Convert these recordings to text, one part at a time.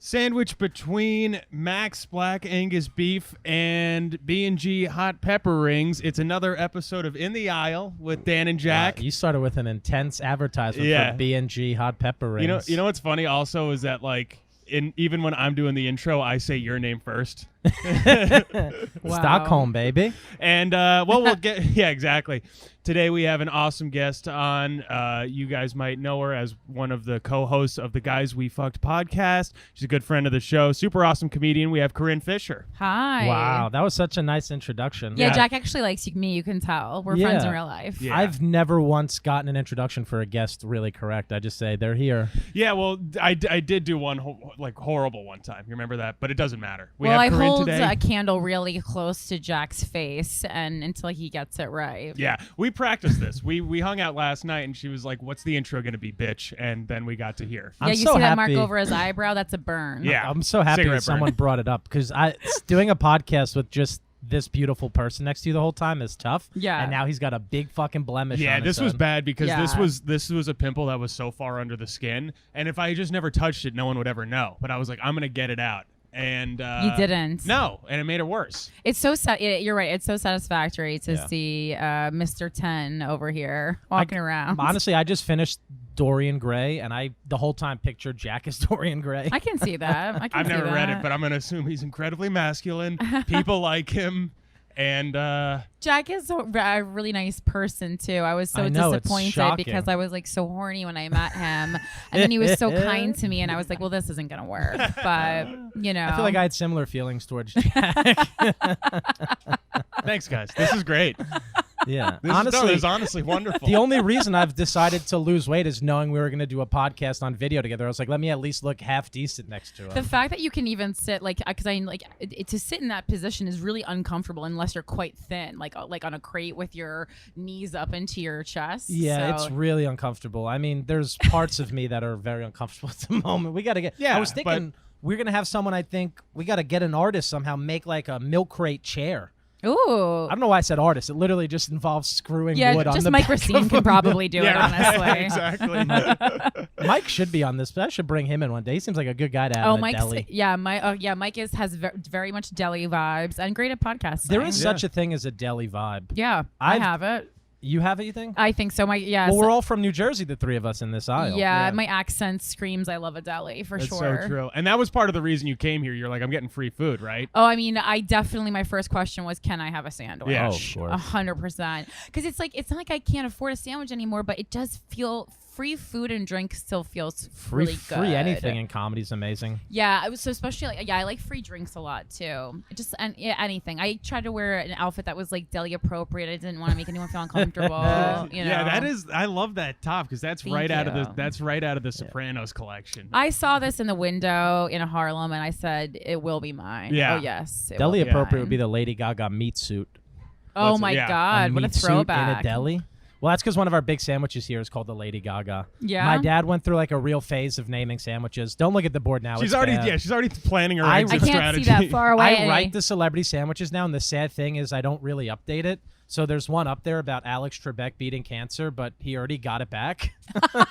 Sandwich between Max Black Angus beef and B&G hot pepper rings. It's another episode of In the Aisle with Dan and Jack. Wow, you started with an intense advertisement for B&G hot pepper rings. You know what's funny also is that even when I'm doing the intro, I say your name first. Stockholm, baby. And we'll get exactly. Today we have an awesome guest on. You guys might know her as one of the co-hosts of the Guys We Fucked podcast. She's a good friend of the show. Super awesome comedian. We have Corinne Fisher. Hi. Wow, that was such a nice introduction. Yeah, Jack actually likes me. You can tell. We're friends in real life. Yeah. I've never once gotten an introduction for a guest really correct. I just say they're here. Yeah, well, I did do one horrible one time. You remember that? But it doesn't matter. I hold a candle really close to Jack's face and until he gets it right. Yeah, we practiced this. We hung out last night and she was like, "What's the intro gonna be, bitch?" And then we got to hear. Yeah, you see that mark over his eyebrow? That's a burn. Yeah, I'm so happy that someone brought it up because doing a podcast with just this beautiful person next to you the whole time is tough. Yeah, and now he's got a big fucking blemish. Yeah, on this his was own. bad because this was a pimple that was so far under the skin, and if I just never touched it, no one would ever know. But I was like, I'm gonna get it out. And you didn't. No, and it made it worse. It's so you're right. It's so satisfactory to see Mr. 10 over here walking around. Honestly, I just finished Dorian Gray, and I the whole time pictured Jack as Dorian Gray. I can see that. I've never read it, but I'm gonna assume he's incredibly masculine. People like him. And Jack is a really nice person too. I was so disappointed because I was like so horny when I met him, and then he was so kind to me, and I was like, well, this isn't gonna work. But you know, I feel like I had similar feelings towards Jack. Thanks, guys. This is great. Yeah, this is honestly wonderful. The only reason I've decided to lose weight is knowing we were going to do a podcast on video together. I was like, let me at least look half decent next to him. The fact that you can even sit because to sit in that position is really uncomfortable unless you're quite thin, like on a crate with your knees up into your chest. Yeah, it's really uncomfortable. I mean, there's parts of me that are very uncomfortable at the moment. We got to get. Yeah, I was thinking we're going to have someone. I think we got to get an artist somehow make like a milk crate chair. Ooh. I don't know why I said artist. It literally just involves screwing wood on the just Mike Racine can probably do it, honestly. Exactly. Mike should be on this, but I should bring him in one day. He seems like a good guy to have in a deli. Mike has very much deli vibes and great at podcasting. There is such a thing as a deli vibe. Yeah, I have it. You have it, you think? I think so. Well, we're all from New Jersey, the three of us in this aisle. Yeah, my accent screams I love a deli for sure. That's so true. And that was part of the reason you came here. You're like, I'm getting free food, right? Oh, I mean, my first question was, can I have a sandwich? Yeah, of course. 100%. Because it's not like I can't afford a sandwich anymore, but it does feel free food and drink still feels really good. Free anything in comedy is amazing. Yeah, so especially I like free drinks a lot too. Anything. I tried to wear an outfit that was like deli appropriate. I didn't want to make anyone feel uncomfortable. You know? Yeah, that is. I love that top because that's right out of the Sopranos collection. I saw this in the window in Harlem, and I said it will be mine. Yeah. Oh yes. Deli appropriate would be the Lady Gaga meat suit. Oh my God! What a throwback! In a deli. Well, that's because one of our big sandwiches here is called the Lady Gaga. Yeah. My dad went through like a real phase of naming sandwiches. Don't look at the board now. She's already planning her exit strategy. I can't see that far away. I write the celebrity sandwiches now, and the sad thing is I don't really update it. So there's one up there about Alex Trebek beating cancer, but he already got it back. Whoops.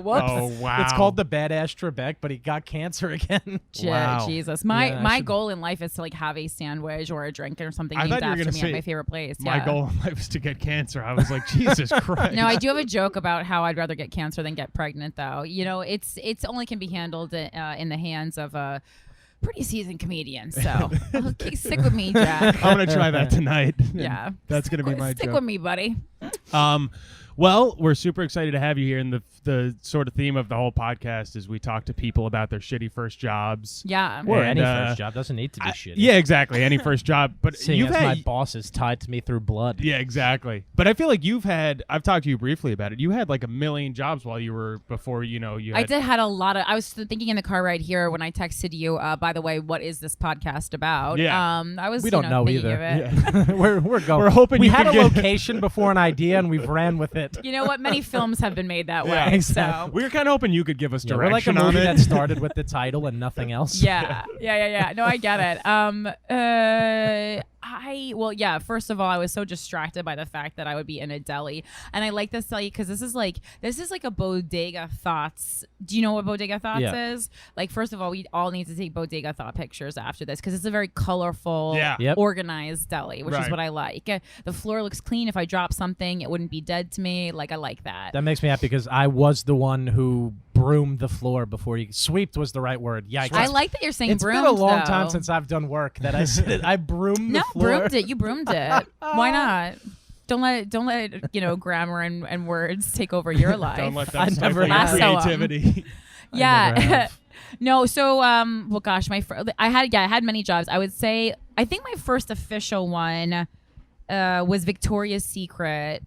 Oh, wow. It's called the Badass Trebek, but he got cancer again. Wow. Jesus. My goal in life is to like have a sandwich or a drink or something named after me at my favorite place. My goal in life is to get cancer. I was like, Jesus Christ. No, I do have a joke about how I'd rather get cancer than get pregnant, though. You know, it's only can be handled in the hands of a pretty seasoned comedian. So stick with me, Jack. I'm going to try that tonight. Yeah. That's going to be my joke. Stick with me, buddy. Well, we're super excited to have you here, and the sort of theme of the whole podcast is we talk to people about their shitty first jobs. Yeah. Or any first job. Doesn't need to be shitty. Yeah, exactly. Any first job. But my boss is tied to me through blood. Yeah, exactly. But I feel like I've talked to you briefly about it. You had like a million jobs while you were, before, you had. I did had a lot of, I was thinking in the car right here when I texted you, by the way, what is this podcast about? Yeah. We don't know either. Yeah. we're going. We're hoping we you had a get location before an idea and we've ran with it. You know what? Many films have been made that way. Yeah, exactly. So. We were kind of hoping you could give us direction we're like a on movie it. that started with the title and nothing else. Yeah. No, I get it. Well, yeah, first of all, I was so distracted by the fact that I would be in a deli. And I like this deli because this is like a Bodega Thoughts. Do you know what Bodega Thoughts is? Like, first of all, we all need to take Bodega Thought pictures after this because it's a very colorful, organized deli, which is what I like. The floor looks clean. If I drop something, it wouldn't be dead to me. Like, I like that. That makes me happy because I was the one who broomed the floor before you sweeped was the right word. Yikes. I like that you're saying it's broomed, been a long though. time since I've done work that I said I broomed the floor. No, broomed it. You broomed it. Why not? Don't let grammar and words take over your life. Don't let them stifle your have. creativity. Yeah. No, so well, gosh, I had many jobs. I would say I think my first official one was Victoria's Secret.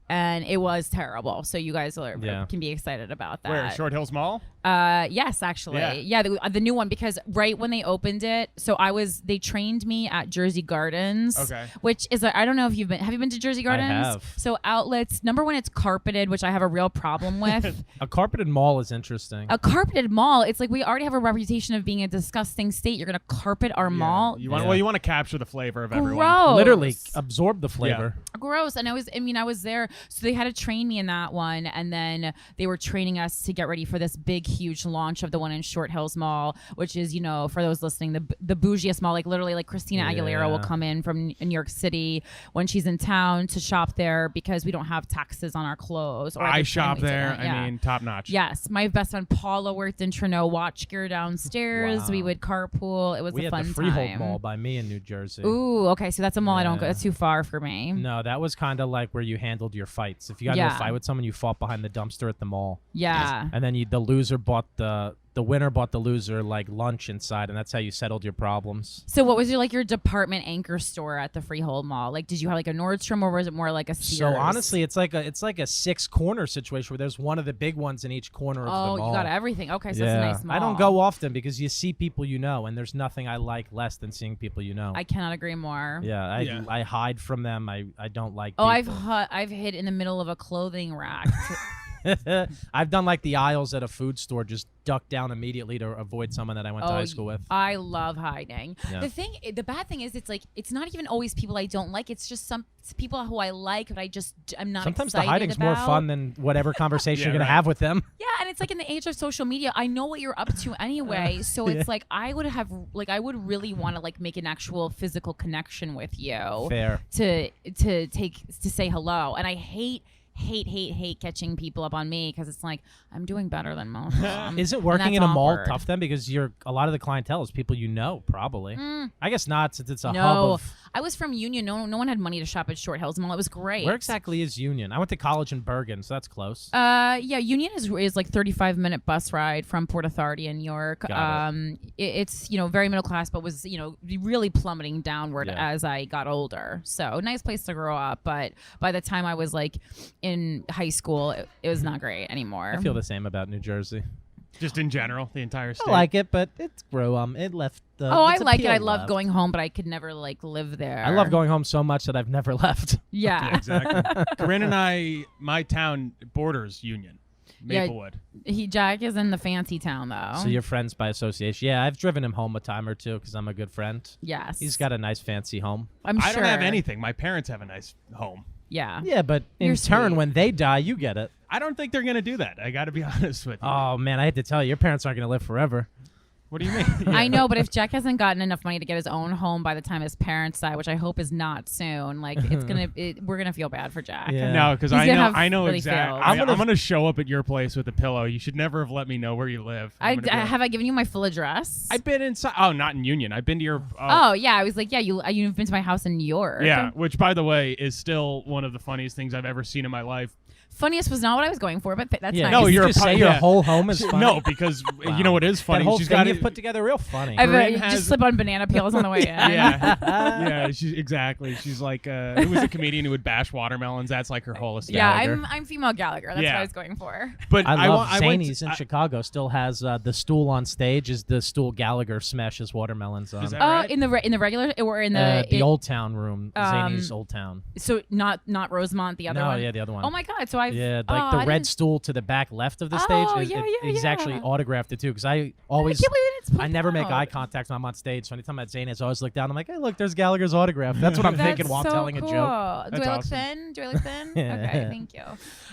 And it was terrible. So you guys can be excited about that. Where? Short Hills Mall? Yes, actually. Yeah, the new one, because right when they opened it, they trained me at Jersey Gardens. Okay. Which is, I don't know if have you been to Jersey Gardens? I have. So outlets, number one, it's carpeted, which I have a real problem with. A carpeted mall is interesting. A carpeted mall, it's like we already have a reputation of being a disgusting state. You're going to carpet our mall? You want to capture the flavor of everyone. Gross. Literally absorb the flavor. Yeah. Gross. And I was there. So they had to train me in that one, and then they were training us to get ready for this big, huge launch of the one in Short Hills Mall, which is, for those listening, the bougiest mall. Like literally, like Christina Aguilera will come in from New York City when she's in town to shop there because we don't have taxes on our clothes. Or I shop there. I mean, top notch. Yes, my best friend Paula worked in Chernow Watch Gear downstairs. Wow. We would carpool. It was a fun time. We had the Freehold Mall by me in New Jersey. Ooh, okay, so that's a mall I don't go. That's too far for me. No, that was kind of like where you handled your fights. If you got into a fight with someone, you fought behind the dumpster at the mall. Yeah. And then the loser bought the winner bought the loser like lunch inside, and that's how you settled your problems. So what was your department anchor store at the Freehold Mall? Like, did you have like a Nordstrom, or was it more like a Sears? So honestly, it's like a 6 corner situation where there's one of the big ones in each corner of the mall. Oh, you got everything. Okay, so it's a nice mall. I don't go often because you see people and there's nothing I like less than seeing people I cannot agree more. Yeah, I hide from them. I don't like people. I've hid in the middle of a clothing rack. I've done like the aisles at a food store, just duck down immediately to avoid someone that I went to high school with. I love hiding. Yeah. The bad thing is, it's not even always people I don't like. It's just some people who I like, but I'm not. Sometimes excited the hiding's about. more fun than whatever conversation you're gonna have with them. Yeah, and it's like in the age of social media, I know what you're up to anyway. So it's like I would really want to make an actual physical connection with you. Fair. To say hello, and I hate catching people up on me because it's like I'm doing better than most of them. Is it working in a mall tough then? Because a lot of the clientele is people probably. I guess not, since it's a hub of... I was from Union. No one had money to shop at Short Hills Mall. It was great. Where exactly is Union? I went to college in Bergen, so that's close. Yeah, Union is like 35-minute bus ride from Port Authority in New York. It's very middle class, but was really plummeting downward as I got older. So nice place to grow up, but by the time I was in high school, it was not great anymore. I feel the same about New Jersey. Just in general, the entire state. I like it, but it left. I like it. I love going home, but I could never live there. I love going home so much that I've never left. Yeah, exactly. Corinne and my town borders Union, Maplewood. Jack is in the fancy town though. So you're friends by association. Yeah, I've driven him home a time or two because I'm a good friend. Yes, he's got a nice fancy home. I'm sure. I don't have anything. My parents have a nice home. Yeah. Yeah, but in turn, when they die, you get it. I don't think they're going to do that. I got to be honest with you. Oh, man, I hate to tell you, your parents aren't going to live forever. What do you mean? I know, but if Jack hasn't gotten enough money to get his own home by the time his parents die, which I hope is not soon, we're gonna feel bad for Jack. Yeah. No, because I know really exactly. I'm gonna show up at your place with a pillow. You should never have let me know where you live. Have I given you my full address? I've been inside. Oh, not in Union. I've been to your. Oh yeah, I was like, yeah, you've been to my house in New York. Yeah, which by the way is still one of the funniest things I've ever seen in my life. Funniest was not what I was going for, but that's nice. No, you're say your whole home is funny. No, because you know what is funny. That whole she's thing got you've put together real funny. Just slip on banana peels on the way in. Yeah, exactly. She's like, who was a comedian who would bash watermelons? That's like her whole estate. Yeah, I'm female Gallagher. That's what I was going for. But I love Zanies in Chicago. Still has the stool on stage. Is the stool Gallagher smashes watermelons on? Is that right? In the regular or in the Old Town room, Zanies Old Town. So not Rosemont, the other one. No, yeah, the other one. Oh my God! So I've the red stool to the back left of the stage. He's actually autographed it too, because I always. I can't believe I I never make eye contact when I'm on stage. So anytime I'm at Zane's, I always look down. I'm like, hey, look, there's Gallagher's autograph. That's what I'm thinking while I'm telling a joke. Do I look thin? Okay, thank you.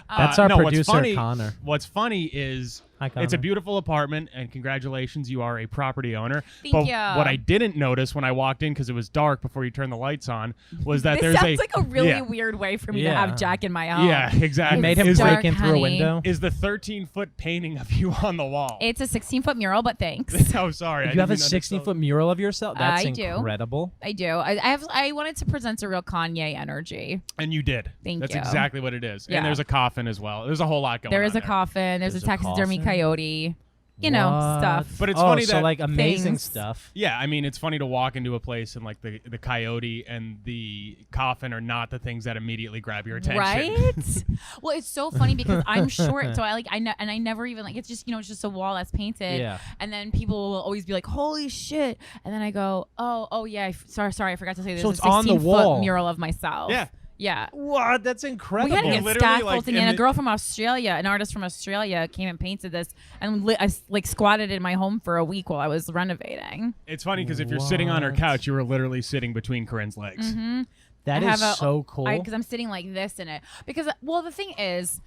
That's our producer, Connor. What's funny is it's a beautiful apartment, and congratulations, you are a property owner. Thank you. What I didn't notice when I walked in, because it was dark before you turned the lights on, was that this sounds like a really weird way for me to have Jack in my home. Yeah, exactly. You made him break in through a window. Is the 13-foot painting of you on the wall? It's a 16-foot mural, but thanks. Oh, sorry. You have a 16-foot mural of yourself? That's incredible. I do. I wanted to present a real Kanye energy. And you did. Thank you. That's exactly what it is. Yeah. And there's a coffin as well. There's a whole lot going on. There is a coffin. There's a taxidermy coyote. You know, stuff. But it's funny that like amazing stuff. Yeah, I mean, it's funny to walk into a place and like the coyote and the coffin are not the things that immediately grab your attention. Right? Well, it's so funny because I'm short, so I never even like it's just it's just a wall that's painted. Yeah. And then people will always be like, "Holy shit!" And then I go, "Oh yeah, sorry, I forgot to say this." So it's on the wall. 16-foot mural of myself. Yeah. Yeah. What? That's incredible. We had to get scaffolding, and a girl from Australia, an artist from Australia, came and painted this, and I squatted in my home for a week while I was renovating. It's funny because if you're sitting on her couch, you were literally sitting between Corinne's legs. Mm-hmm. That is so cool. Because I'm sitting like this in it. Because the thing is,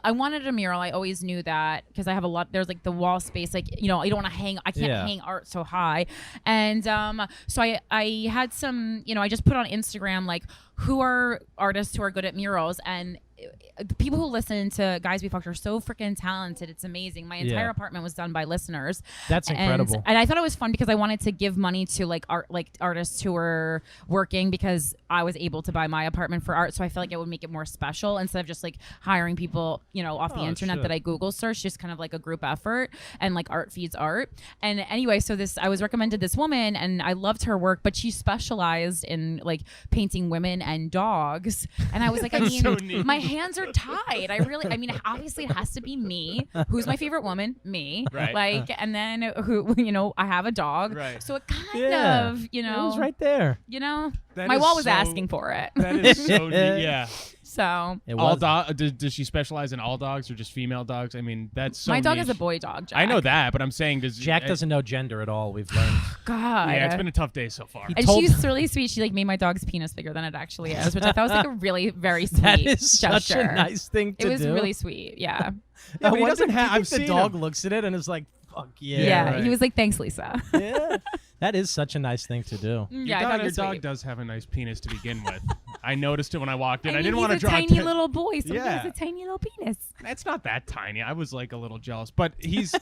I wanted a mural. I always knew that because I have a lot. There's like the wall space. Like you don't want to hang. I can't hang art so high. And so I had some. I just put on Instagram like who are artists who are good at murals, and the people who listen to Guys We Fucked are so freaking talented. It's amazing. My entire apartment was done by listeners. That's incredible. And I thought it was fun because I wanted to give money to like artists who were working because I was able to buy my apartment for art. So I felt like it would make it more special instead of just like hiring people, off the internet that I Google search, just kind of like a group effort, and like art feeds art. And anyway, so I was recommended this woman and I loved her work, but she specialized in like painting women and dogs. And I was like, my hands are tied. Obviously it has to be me. Who's my favorite woman? Me. Right. Like, and then who, I have a dog. Right. So it kind of, it was right there. My wall was asking for it. That is so neat. Yeah. So does she specialize in all dogs or just female dogs? I mean, that's so my dog niche. is a boy dog, Jack. I know that, but I'm saying Jack doesn't know gender at all. We've learned. God. Yeah, it's been a tough day so far. And she's really sweet. She like made my dog's penis bigger than it actually is, which I thought was like a really very sweet That is gesture. such a nice thing to do. It was really sweet. Yeah. Yeah, but he doesn't have. I've seen the dog looks at it and is like, "Fuck yeah." Yeah. Right. He was like, "Thanks, Lisa." Yeah. That is such a nice thing to do. Your dog does have a nice penis to begin with. I noticed it when I walked in. I didn't want to he's draw a tiny little boy, so he has a tiny little penis. It's not that tiny. I was like a little jealous, but he's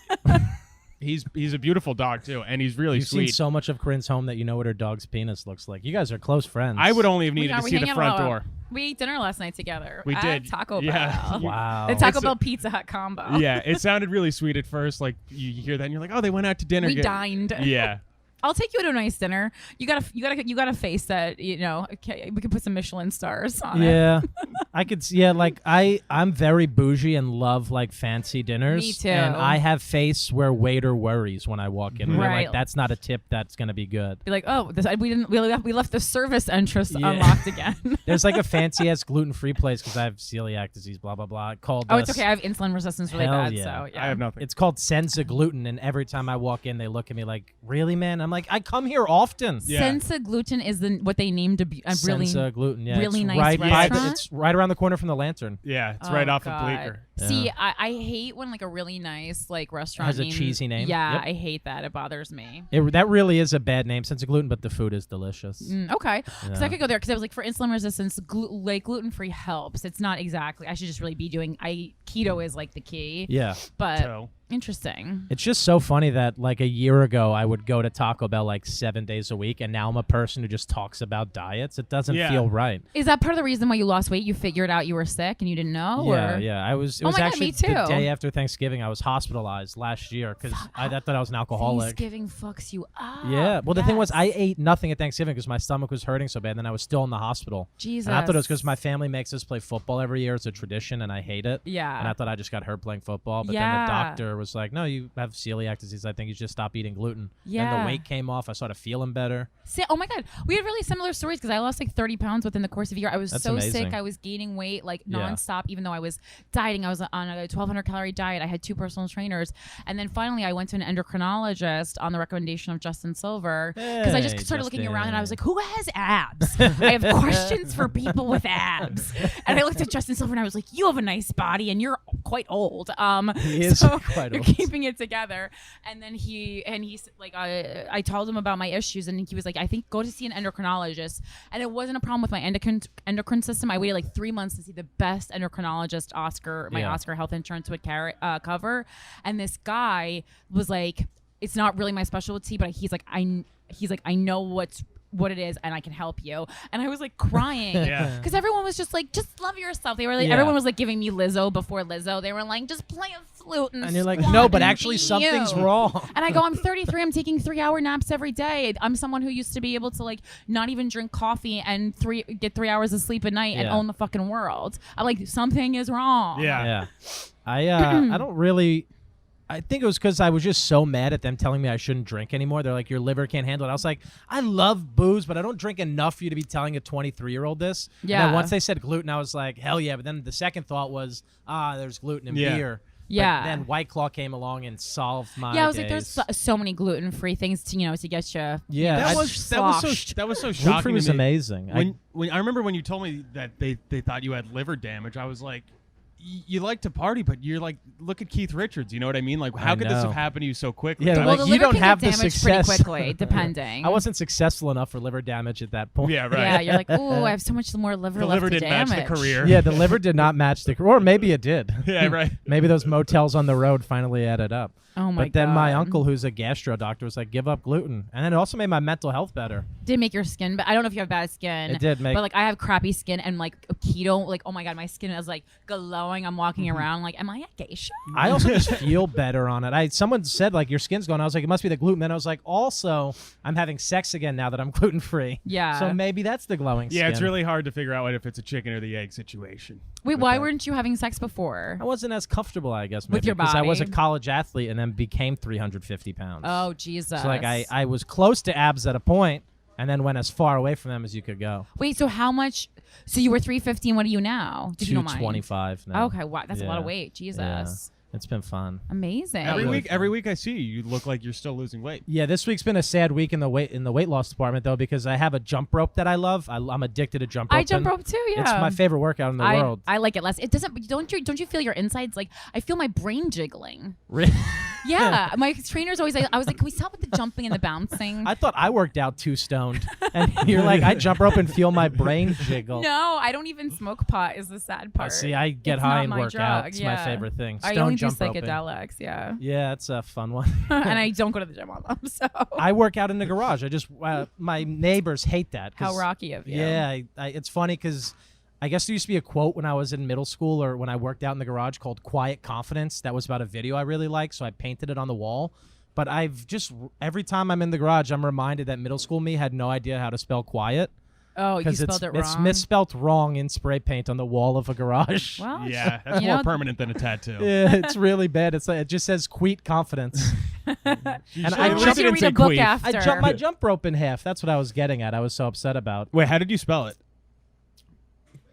he's a beautiful dog too, and he's really sweet. You've seen so much of Corinne's home that you know what her dog's penis looks like. You guys are close friends. I would only have needed to see the front door. We ate dinner last night together. We did. Taco Bell. Yeah. Wow. The Taco Bell Pizza Hut combo. Yeah, it sounded really sweet at first. Like you hear that, and you're like, oh, they went out to dinner. We dined. Yeah. I'll take you to a nice dinner. You gotta face that. Okay, we could put some Michelin stars on it. Yeah, I could. Yeah, like I'm very bougie and love like fancy dinners. Me too. And I have face where waiter worries when I walk in. Right. Like that's not a tip that's gonna be good. Be like, oh, we left the service entrance unlocked again. There's like a fancy ass gluten-free place because I have celiac disease. Blah blah blah. Called. Oh, it's okay. I have insulin resistance really bad. Yeah. So yeah. I have nothing. It's called Senza Gluten, and every time I walk in, they look at me like, "Really, man?" I'm like, "I come here often." Yeah. Senza Gluten is what they named a really Senza Gluten. Yeah, really it's nice restaurant. It's right around the corner from the Lantern. Yeah, it's right off of Bleecker. Yeah. See, I hate when like a really nice like restaurant has a cheesy name. Yeah, Yep. I hate that. It bothers me. That really is a bad name, Senza Gluten, but the food is delicious. Okay, because Yeah. I could go there because I was like for insulin resistance, gluten-free helps. It's not exactly. I should just really be doing. Keto is like the key. Yeah. But interesting. It's just so funny that like a year ago I would go to Taco Bell like 7 days a week, and now I'm a person who just talks about diets. It doesn't feel right. Is that part of the reason why you lost weight? You figured out you were sick and you didn't know? Yeah. It was actually the day after Thanksgiving. I was hospitalized last year because I thought I was an alcoholic. Thanksgiving fucks you up. Yeah. Well, the thing was, I ate nothing at Thanksgiving because my stomach was hurting so bad. And then I was still in the hospital. Jesus. And I thought it was because my family makes us play football every year. It's a tradition, and I hate it. Yeah. And I thought I just got hurt playing football. But then the doctor was like, no, you have celiac disease. I think you should stop eating gluten. Yeah. And the weight came off. I started feeling better. Oh my God. We had really similar stories because I lost like 30 pounds within the course of a year. I was so amazing. sick. I was gaining weight like nonstop, even though I was dieting. I was on a 1,200 calorie diet. I had 2 personal trainers. And then finally I went to an endocrinologist on the recommendation of Justin Silver because I just started looking around and I was like, who has abs? I have questions for people with abs. And I looked at Justin Silver and I was like, you have a nice body and you're quite old. He is so quite you're old. keeping it together. And then he's like, I told him about my issues and he was like, I think go to see an endocrinologist. And it wasn't a problem with my endocrine system. I waited like 3 months to see the best endocrinologist Oscar health insurance would cover. And this guy was like, it's not really my specialty, but he's like, I know what it is and I can help you. And I was like crying because everyone was just like, just love yourself. They were like, everyone was like giving me Lizzo before Lizzo. They were like, just play a flute and you're like, no, but actually something's wrong. And I go, I'm 33. I'm taking 3-hour naps every day. I'm someone who used to be able to like not even drink coffee and get 3 hours of sleep a night and own the fucking world. I'm like, something is wrong. I don't really. I think it was because I was just so mad at them telling me I shouldn't drink anymore. They're like, your liver can't handle it. I was like, I love booze, but I don't drink enough for you to be telling a 23-year-old this. Yeah. And then once they said gluten, I was like, hell yeah. But then the second thought was, there's gluten in beer. Yeah. But then White Claw came along and solved my I was days. like, there's so many gluten-free things to get you. Yeah. That was so shocking. Gluten-free was amazing. When I remember when you told me that they thought you had liver damage, I was like, you like to party, but you're like, look at Keith Richards. You know what I mean? Like, how could this have happened to you so quickly? Yeah, well, like, you don't have the success success. Pretty quickly, depending. I wasn't successful enough for liver damage at that point. Yeah, right. Yeah, you're like, ooh, I have so much more liver left to didn't damage. match the career. Yeah, the liver did not match the career. Or maybe it did. Yeah, right. Maybe those motels on the road finally added up. Oh my God. But then my uncle, who's a gastro doctor, was like, give up gluten. And then it also made my mental health better. Did make your skin, but I don't know if you have bad skin. It did make. But like I have crappy skin and like keto, like oh my God, my skin is like glowing. I'm walking around like, am I a geisha? I also just feel better on it. Someone said like your skin's going. I was like, it must be the gluten. Then I was like, also I'm having sex again now that I'm gluten free. Yeah. So maybe that's the glowing skin. Yeah, it's really hard to figure out if it's a chicken or the egg situation. Wait, why weren't you having sex before? I wasn't as comfortable, I guess, maybe, with your body. because I was a college athlete and then became 350 pounds. Oh Jesus. So like I was close to abs at a point, and then went as far away from them as you could go. Wait, so how much? So you were 350. And what are you now? Did you know mine? 225 now. Okay, wow, that's a lot of weight. Jesus. Yeah. It's been fun. Amazing. Every week I see you, you look like you're still losing weight. Yeah, this week's been a sad week in the weight loss department though, because I have a jump rope that I love. I'm addicted to jump rope. I jump rope too. Yeah, it's my favorite workout in the world. I like it less. It doesn't. Don't you feel your insides? Like I feel my brain jiggling. Really? Yeah, my trainer's always like, I was like, can we stop with the jumping and the bouncing? I thought I worked out too stoned, and you're like, I jump rope and feel my brain jiggle. No, I don't even smoke pot. Is the sad part. See, I get It's high not and my work drug. out. It's my Yeah. favorite thing. I Stone only do jump roping. psychedelics. Yeah. Yeah, it's a fun one. And I don't go to the gym on them. So I work out in the garage. I just my neighbors hate that. how rocky of you. Yeah, it's funny because I guess there used to be a quote when I was in middle school or when I worked out in the garage called "Quiet Confidence." That was about a video I really liked, so I painted it on the wall. But every time I'm in the garage, I'm reminded that middle school me had no idea how to spell quiet. Oh, you spelled it wrong. It's misspelt wrong in spray paint on the wall of a garage. Well, Yeah, that's more permanent than a tattoo. Yeah, it's really bad. It's like it just says "Queet Confidence." And I want you to read a book after. I jumped my jump rope in half. That's what I was getting at. I was so upset about. Wait, how did you spell it?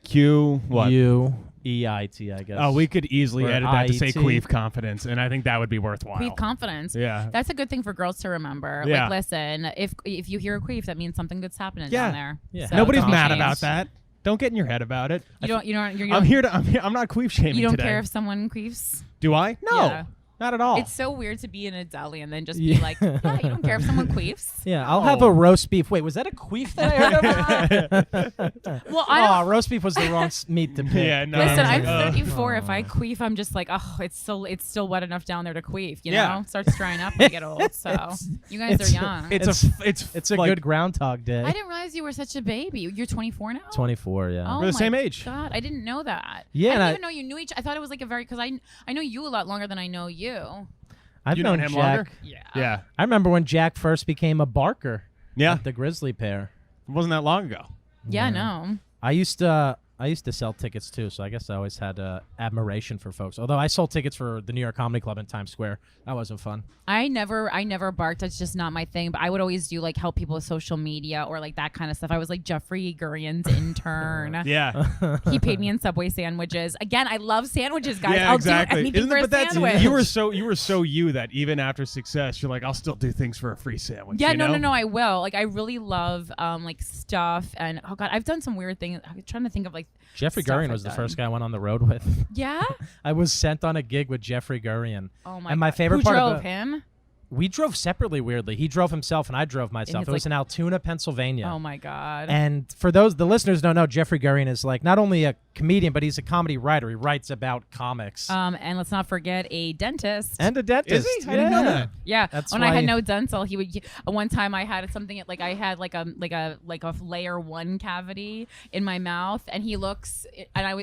Q what? U-E-I-T, I guess. Oh, we could easily Or edit that to say I-E-T. queef confidence, and I think that would be worthwhile. Queef confidence. Yeah. That's a good thing for girls to remember. Yeah. Like, listen, if you hear a queef, that means something good's happening Yeah. down there. Yeah. So Nobody's don't mad change. about that. Don't get in your head about it. You don't. I'm not queef shaming You don't today. care if someone queefs. Do I? No. Yeah. Not at all. It's so weird to be in a deli and then just be like, yeah, you don't care if someone queefs. Yeah, I'll have a roast beef. Wait, was that a queef that I heard about? Well, I don't. roast beef was the wrong meat to pick. Yeah, no. Listen, I I'm was like, 34. If I queef, I'm just like, oh, it's still wet enough down there to queef. You Yeah. know, starts drying up when you get old. So you guys are young. It's a like, good Groundhog Day. I didn't realize you were such a baby. You're 24 now. 24, yeah. Oh We're the my same age. God, I didn't know that. Yeah, I and didn't even know you knew each. I thought it was like a very because I know you a lot longer than I know you. I've You known known him Jack. longer? Yeah. Yeah. I remember when Jack first became a barker. Yeah. The Grizzly pair. It wasn't that long ago. Yeah. No. I used to I used to sell tickets too, so I guess I always had admiration for folks. Although I sold tickets for the New York Comedy Club in Times Square. That wasn't fun. I never barked. That's just not my thing. But I would always do like help people with social media or like that kind of stuff. I was like Jeffrey Gurian's intern. Yeah. He paid me in Subway sandwiches. Again, I love sandwiches, guys. Yeah, I'll exactly. do anything for a sandwich. You were so you that even after success, you're like, I'll still do things for a free sandwich. Yeah, you know? no, I will. Like, I really love like stuff, and oh god, I've done some weird things. I'm trying to think of like Jeffrey stuff Gurian I've was the done. first guy I went on the road with. Yeah. I was sent on a gig with Jeffrey Gurian. Oh my. And my God. favorite Who part drove about him? We drove separately. Weirdly, he drove himself and I drove myself. it's It was like- in Altoona, Pennsylvania. Oh my god. And for the listeners don't know, Jeffrey Gurian is like not only a comedian, but he's a comedy writer. He writes about comics. And let's not forget a dentist. And a dentist. Is he? I didn't know that. Yeah, That's when I why- had no dental, he would. One time I had something like I had like a layer 1 cavity in my mouth, and he looks and I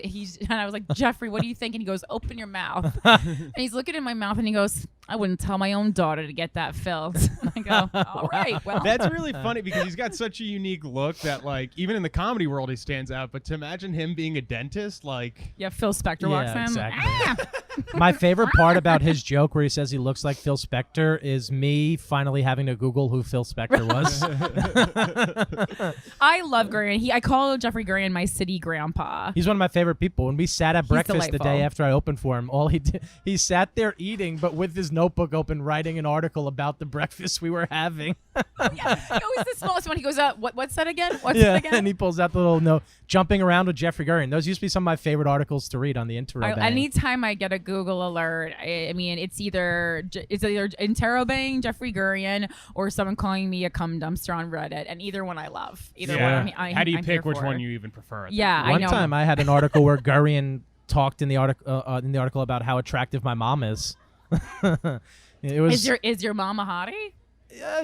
was like, Jeffrey, what do you think? And he goes, open your mouth. And he's looking in my mouth and he goes, I wouldn't tell my own daughter to get that filled. I go, all right, well. That's really funny because he's got such a unique look that, like, even in the comedy world, he stands out. But to imagine him being a dentist, like, Yeah, Phil Spector walks in. exactly. Ah! My favorite part about his joke where he says he looks like Phil Spector is me finally having to Google who Phil Spector was. I love Gurian. I call Jeffrey Gurian my city grandpa. He's one of my favorite people. When we sat at breakfast the delightful. day after I opened for him, all he did, he sat there eating, but with his notebook open, writing an article about the breakfast we were having. Yeah, he always the smallest one. He goes, what's that again? What's Yeah, that again? and he pulls out the little note, jumping around with Jeffrey Gurian. Those used to be some of my favorite articles to read on the Interrobang. Anytime I get a Google alert, I mean, it's either Interrobang, Jeffrey Gurian, or someone calling me a cum dumpster on Reddit, and either one I love. Either one. How do you I'm pick here which for. one you even prefer? Yeah, I One know. time I had an article where Gurian talked in the article about how attractive my mom is. It was Is your mom a hottie?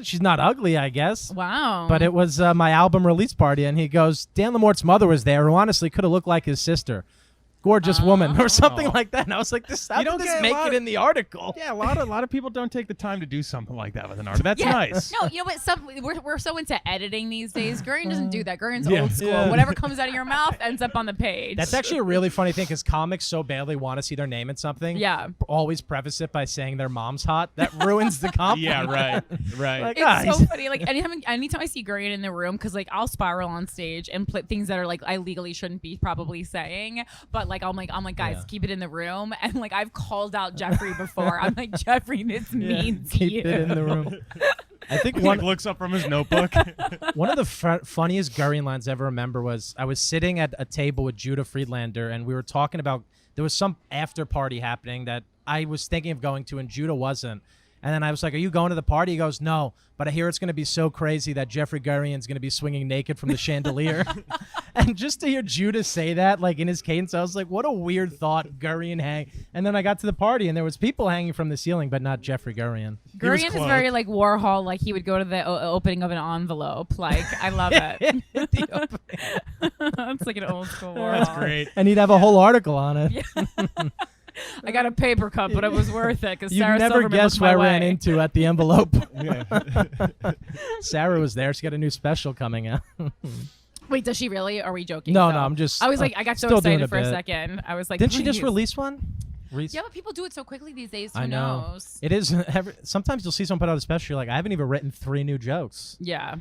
she's not ugly, I guess. Wow. But it was my album release party, and he goes, Dan Lamourte's mother was there, who honestly could have looked like his sister. Gorgeous woman, or something like that. And I was like, how did this make it in the article? Yeah, a lot of people don't take the time to do something like that with an artist. That's nice. No, you know what? We're so into editing these days. Gurian doesn't do that. Gurian's Yeah. old school. Yeah. Whatever comes out of your mouth ends up on the page. That's actually a really funny thing, because comics so badly want to see their name in something. Yeah. Always preface it by saying their mom's hot. That ruins the compliment. Yeah, right. Like, It's guys. so funny. Like anytime I see Gurian in the room, because like I'll spiral on stage and put things that are like I legally shouldn't be probably saying, but like I'm like guys, keep it in the room. And like I've called out Jeffrey before. I'm like, Jeffrey, this means Keep you. it in the room. I think He one looks up from his notebook. One of the funniest Gurian lines I ever remember was I was sitting at a table with Judah Friedlander, and we were talking about there was some after party happening that I was thinking of going to, and Judah wasn't. And then I was like, are you going to the party? He goes, no, but I hear it's going to be so crazy that Jeffrey Gurian's going to be swinging naked from the chandelier. And just to hear Judah say that, like in his cadence, I was like, what a weird thought, Gurian hang. And then I got to the party, and there was people hanging from the ceiling, but not Jeffrey Gurian. Gurian is clothed. very like Warhol. Like he would go to the opening of an envelope. Like I love it. It's like an old school Warhol. That's great. And he'd have a whole article on it. I got a paper cut, but it was worth it because You'd Sarah never Silverman guess looked what I my ran way. into at the envelope. Yeah. Sarah was there. She got a new special coming out. Wait, does she really? Or are we joking? No, though? I'm just. I was like, I got so still doing excited for a bit. second. I was like, Didn't she just please. release one? Yeah, but people do it so quickly these days. Who I know. knows? It is. Sometimes you'll see someone put out a special. You're like, I haven't even written 3 new jokes. Yeah.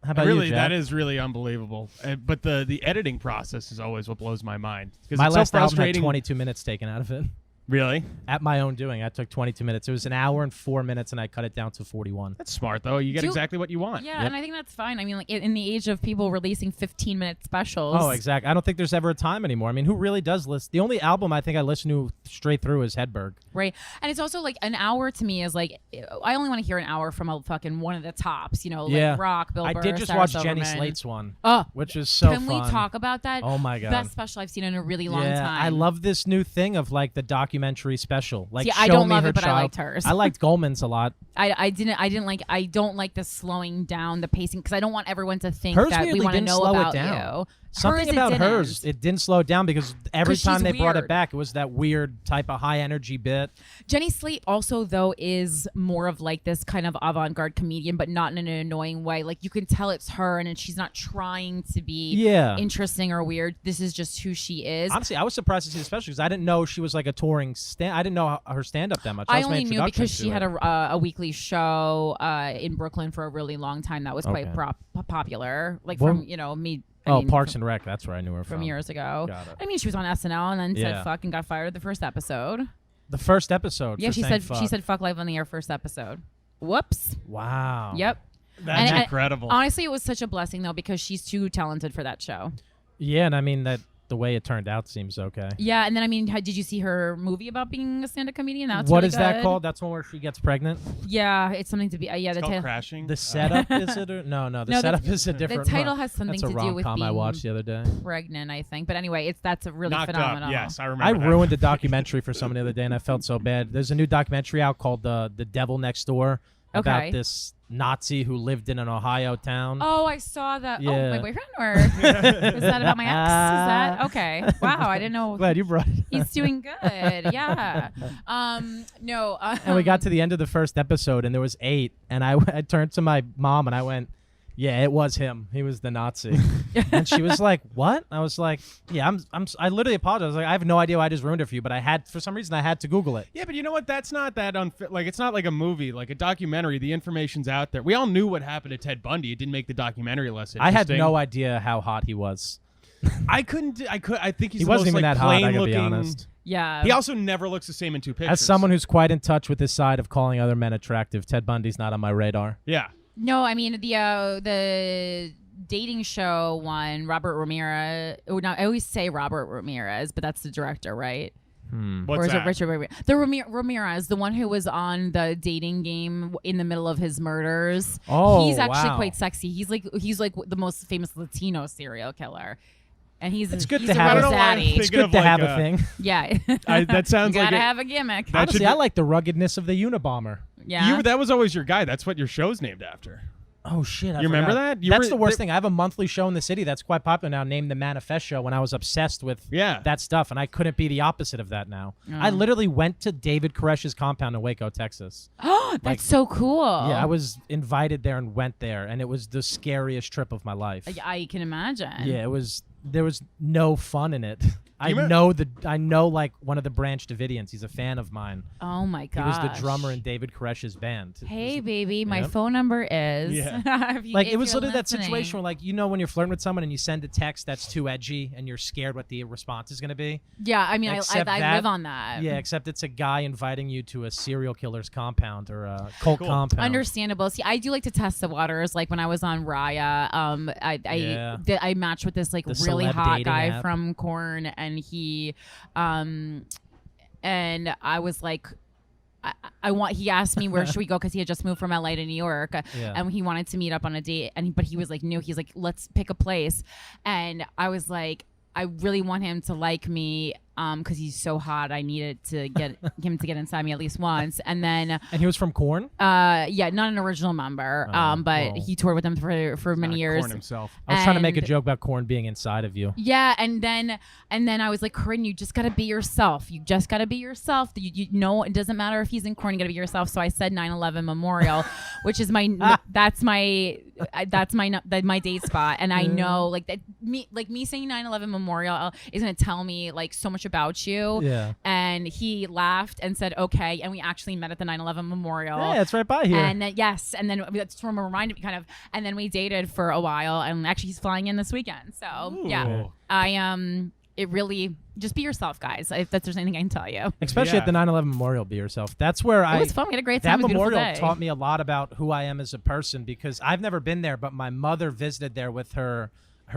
How about Really, you, Jack? that is really unbelievable. But the editing process is always what blows my mind. 'Cause My it's last so album had frustrating. 22 minutes taken out of it. Really? At my own doing, I took 22 minutes. It was an hour and 4 minutes, and I cut it down to 41. That's smart, though. You get Do- exactly what you want. Yeah, Yep. and I think that's fine. I mean, like in the age of people releasing 15-minute specials. Oh, exactly. I don't think there's ever a time anymore. I mean, who really does listen? The only album I think I listen to straight through is Hedberg. Right. And it's also like an hour to me is like, I only want to hear an hour from a fucking one of the tops, you know, like Yeah. Rock, Bill I Burr, did just Sarah watch Silverman. Jenny Slate's one, Oh, which is so can fun. we talk about that? Oh my God. Best special I've seen in a really long time. I love this new thing of like the documentary special. Like, See, show I don't me love her it, but I child. liked hers. I liked Goldman's a lot. I don't like the slowing down, the pacing, because I don't want everyone to think Hers that we weirdly want to didn't know slow it about down. you. Something about hers, it didn't slow it down because every 'Cause time she's they brought it weird. back, it was that weird type of high energy bit. Jenny Slate also, though, is more of like this kind of avant-garde comedian, but not in an annoying way. Like, you can tell it's her, and she's not trying to be interesting or weird. This is just who she is. Honestly, I was surprised to see the special because I didn't know she was like a touring I didn't know her stand-up that much. I only knew because she had a weekly show in Brooklyn for a really long time that was quite popular. Like, from, me... Parks and Rec. That's where I knew her from years ago. Got it. I mean, she was on SNL and then said fuck and got fired the first episode. The first episode. Yeah, she said fuck live on the air first episode. Whoops. Wow. Yep. That's incredible. Honestly, it was such a blessing though because she's too talented for that show. Yeah, and I mean that the way it turned out seems okay. Yeah, and then I mean, did you see her movie about being a stand-up comedian? That's what really is that good. called? That's one where she gets pregnant. Yeah, it's something to be. Yeah, it's called Crashing. The setup is it? No, the setup is a different. The title has something to do with being I watched the other day. Pregnant, I think. But anyway, that's a really Knocked phenomenal. Up. Yes, I remember. I that. ruined a documentary for someone the other day, and I felt so bad. There's a new documentary out called "The Devil Next Door" about this Nazi who lived in an Ohio town. Oh, I saw that. Yeah. Oh, my boyfriend? Or is that about my ex? Is that okay? Wow, I didn't know. Glad you brought it. He's doing good. Yeah. No. And we got to the end of the first episode, and there was 8, and I turned to my mom and I went, "Yeah, it was him. He was the Nazi." And she was like, "What?" I was like, "Yeah, I literally apologized. I was like, I have no idea why I just ruined it for you, but for some reason I had to Google it." Yeah, but you know what? That's not that unfair. Like, it's not like a movie, like a documentary. The information's out there. We all knew what happened to Ted Bundy. It didn't make the documentary less interesting. I had no idea how hot he was. I think he's he the wasn't most even that hot, I gotta plain-looking. be honest. Yeah. He also never looks the same in 2 pictures. As someone who's quite in touch with his side of calling other men attractive, Ted Bundy's not on my radar. Yeah. No, I mean the dating show one, Robert Ramirez. Oh, no, I always say Robert Ramirez, but that's the director, right? What's or is that? it Richard Ramirez? The Ramirez, the one who was on the dating game in the middle of his murders. Oh, he's actually wow. quite sexy. He's like the most famous Latino serial killer. And It's good he's to a have. real I don't know why I'm zaddy. It's good to have a thing. Yeah. That sounds you like gotta have a gimmick. That should Honestly, be- I like the ruggedness of the Unabomber. Yeah. That was always your guy. That's what your show's named after. Oh shit! You remember that? That's the worst thing. I have a monthly show in the city that's quite popular now, named the Manifest Show. When I was obsessed with that stuff, and I couldn't be the opposite of that now. I literally went to David Koresh's compound in Waco, Texas. Oh, that's so cool. Yeah, I was invited there and went there, and it was the scariest trip of my life. I can imagine. Yeah, it was. There was no fun in it. I know like one of the Branch Davidians. He's a fan of mine. Oh my god. He was the drummer in David Koresh's band. Hey baby, my phone number is. Yeah. Like it was literally that situation where, like, when you're flirting with someone and you send a text that's too edgy and you're scared what the response is going to be. Yeah, I mean, Except I that- live on that. Yeah, except it's a guy inviting you to a serial killer's compound or a cult compound. Understandable. See, I do like to test the waters. Like when I was on Raya, I matched with this like The really celeb hot dating guy app. from Corinne, and he, and I was like. He asked me where should we go because he had just moved from LA to New York, and he wanted to meet up on a date. But he was like, no, he's like, let's pick a place, and I was like, I really want him to like me, because he's so hot. I needed to get him to get inside me at least once, and then. And he was from Korn? Yeah, not an original member, but he toured with them for many years. Korn himself. I was trying to make a joke about Korn being inside of you. Yeah, and then I was like, Corinne, you just gotta be yourself. You just gotta be yourself. You know, it doesn't matter if he's in Korn. You gotta be yourself. So I said 9/11 Memorial, which is my my date spot, and I know like that me saying 9/11 Memorial is gonna tell me like so much about you. Yeah. And he laughed and said okay, and we actually met at the 9/11 Memorial. Yeah, it's right by here. And then, that's from a reminded me kind of, and then we dated for a while, and actually he's flying in this weekend. So Ooh. It really just be yourself, guys. If there's anything I can tell you. Especially at the 9/11 Memorial, be yourself. That's where It was fun. We had a great That time. It was a beautiful memorial day. taught me a lot about who I am as a person because I've never been there, but my mother visited there with her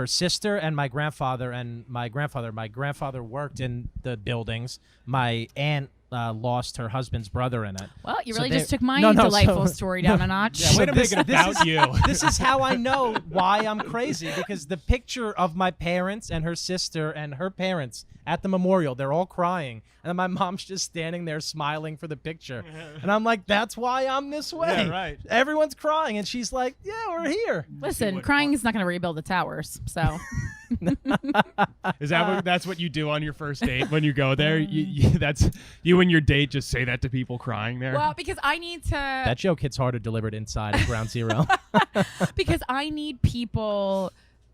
sister and my grandfather. My grandfather worked in the buildings. My aunt lost her husband's brother in it. Well, you So really they- just took my No, no, delightful so- story down a notch. Yeah, wait a This- minute this about is- you. This is how I know why I'm crazy, because the picture of my parents and her sister and her parents at the memorial, they're all crying, and then my mom's just standing there smiling for the picture, and I'm like, that's why I'm this way. Yeah, right. Everyone's crying, and she's like, yeah, we're here. Listen, what- crying is not going to rebuild the towers. So Is that that's what you do on your first date when you go there? That's you and your date just say that to people crying there. well, because I need to That joke hits harder delivered inside at Ground Zero. because I need people.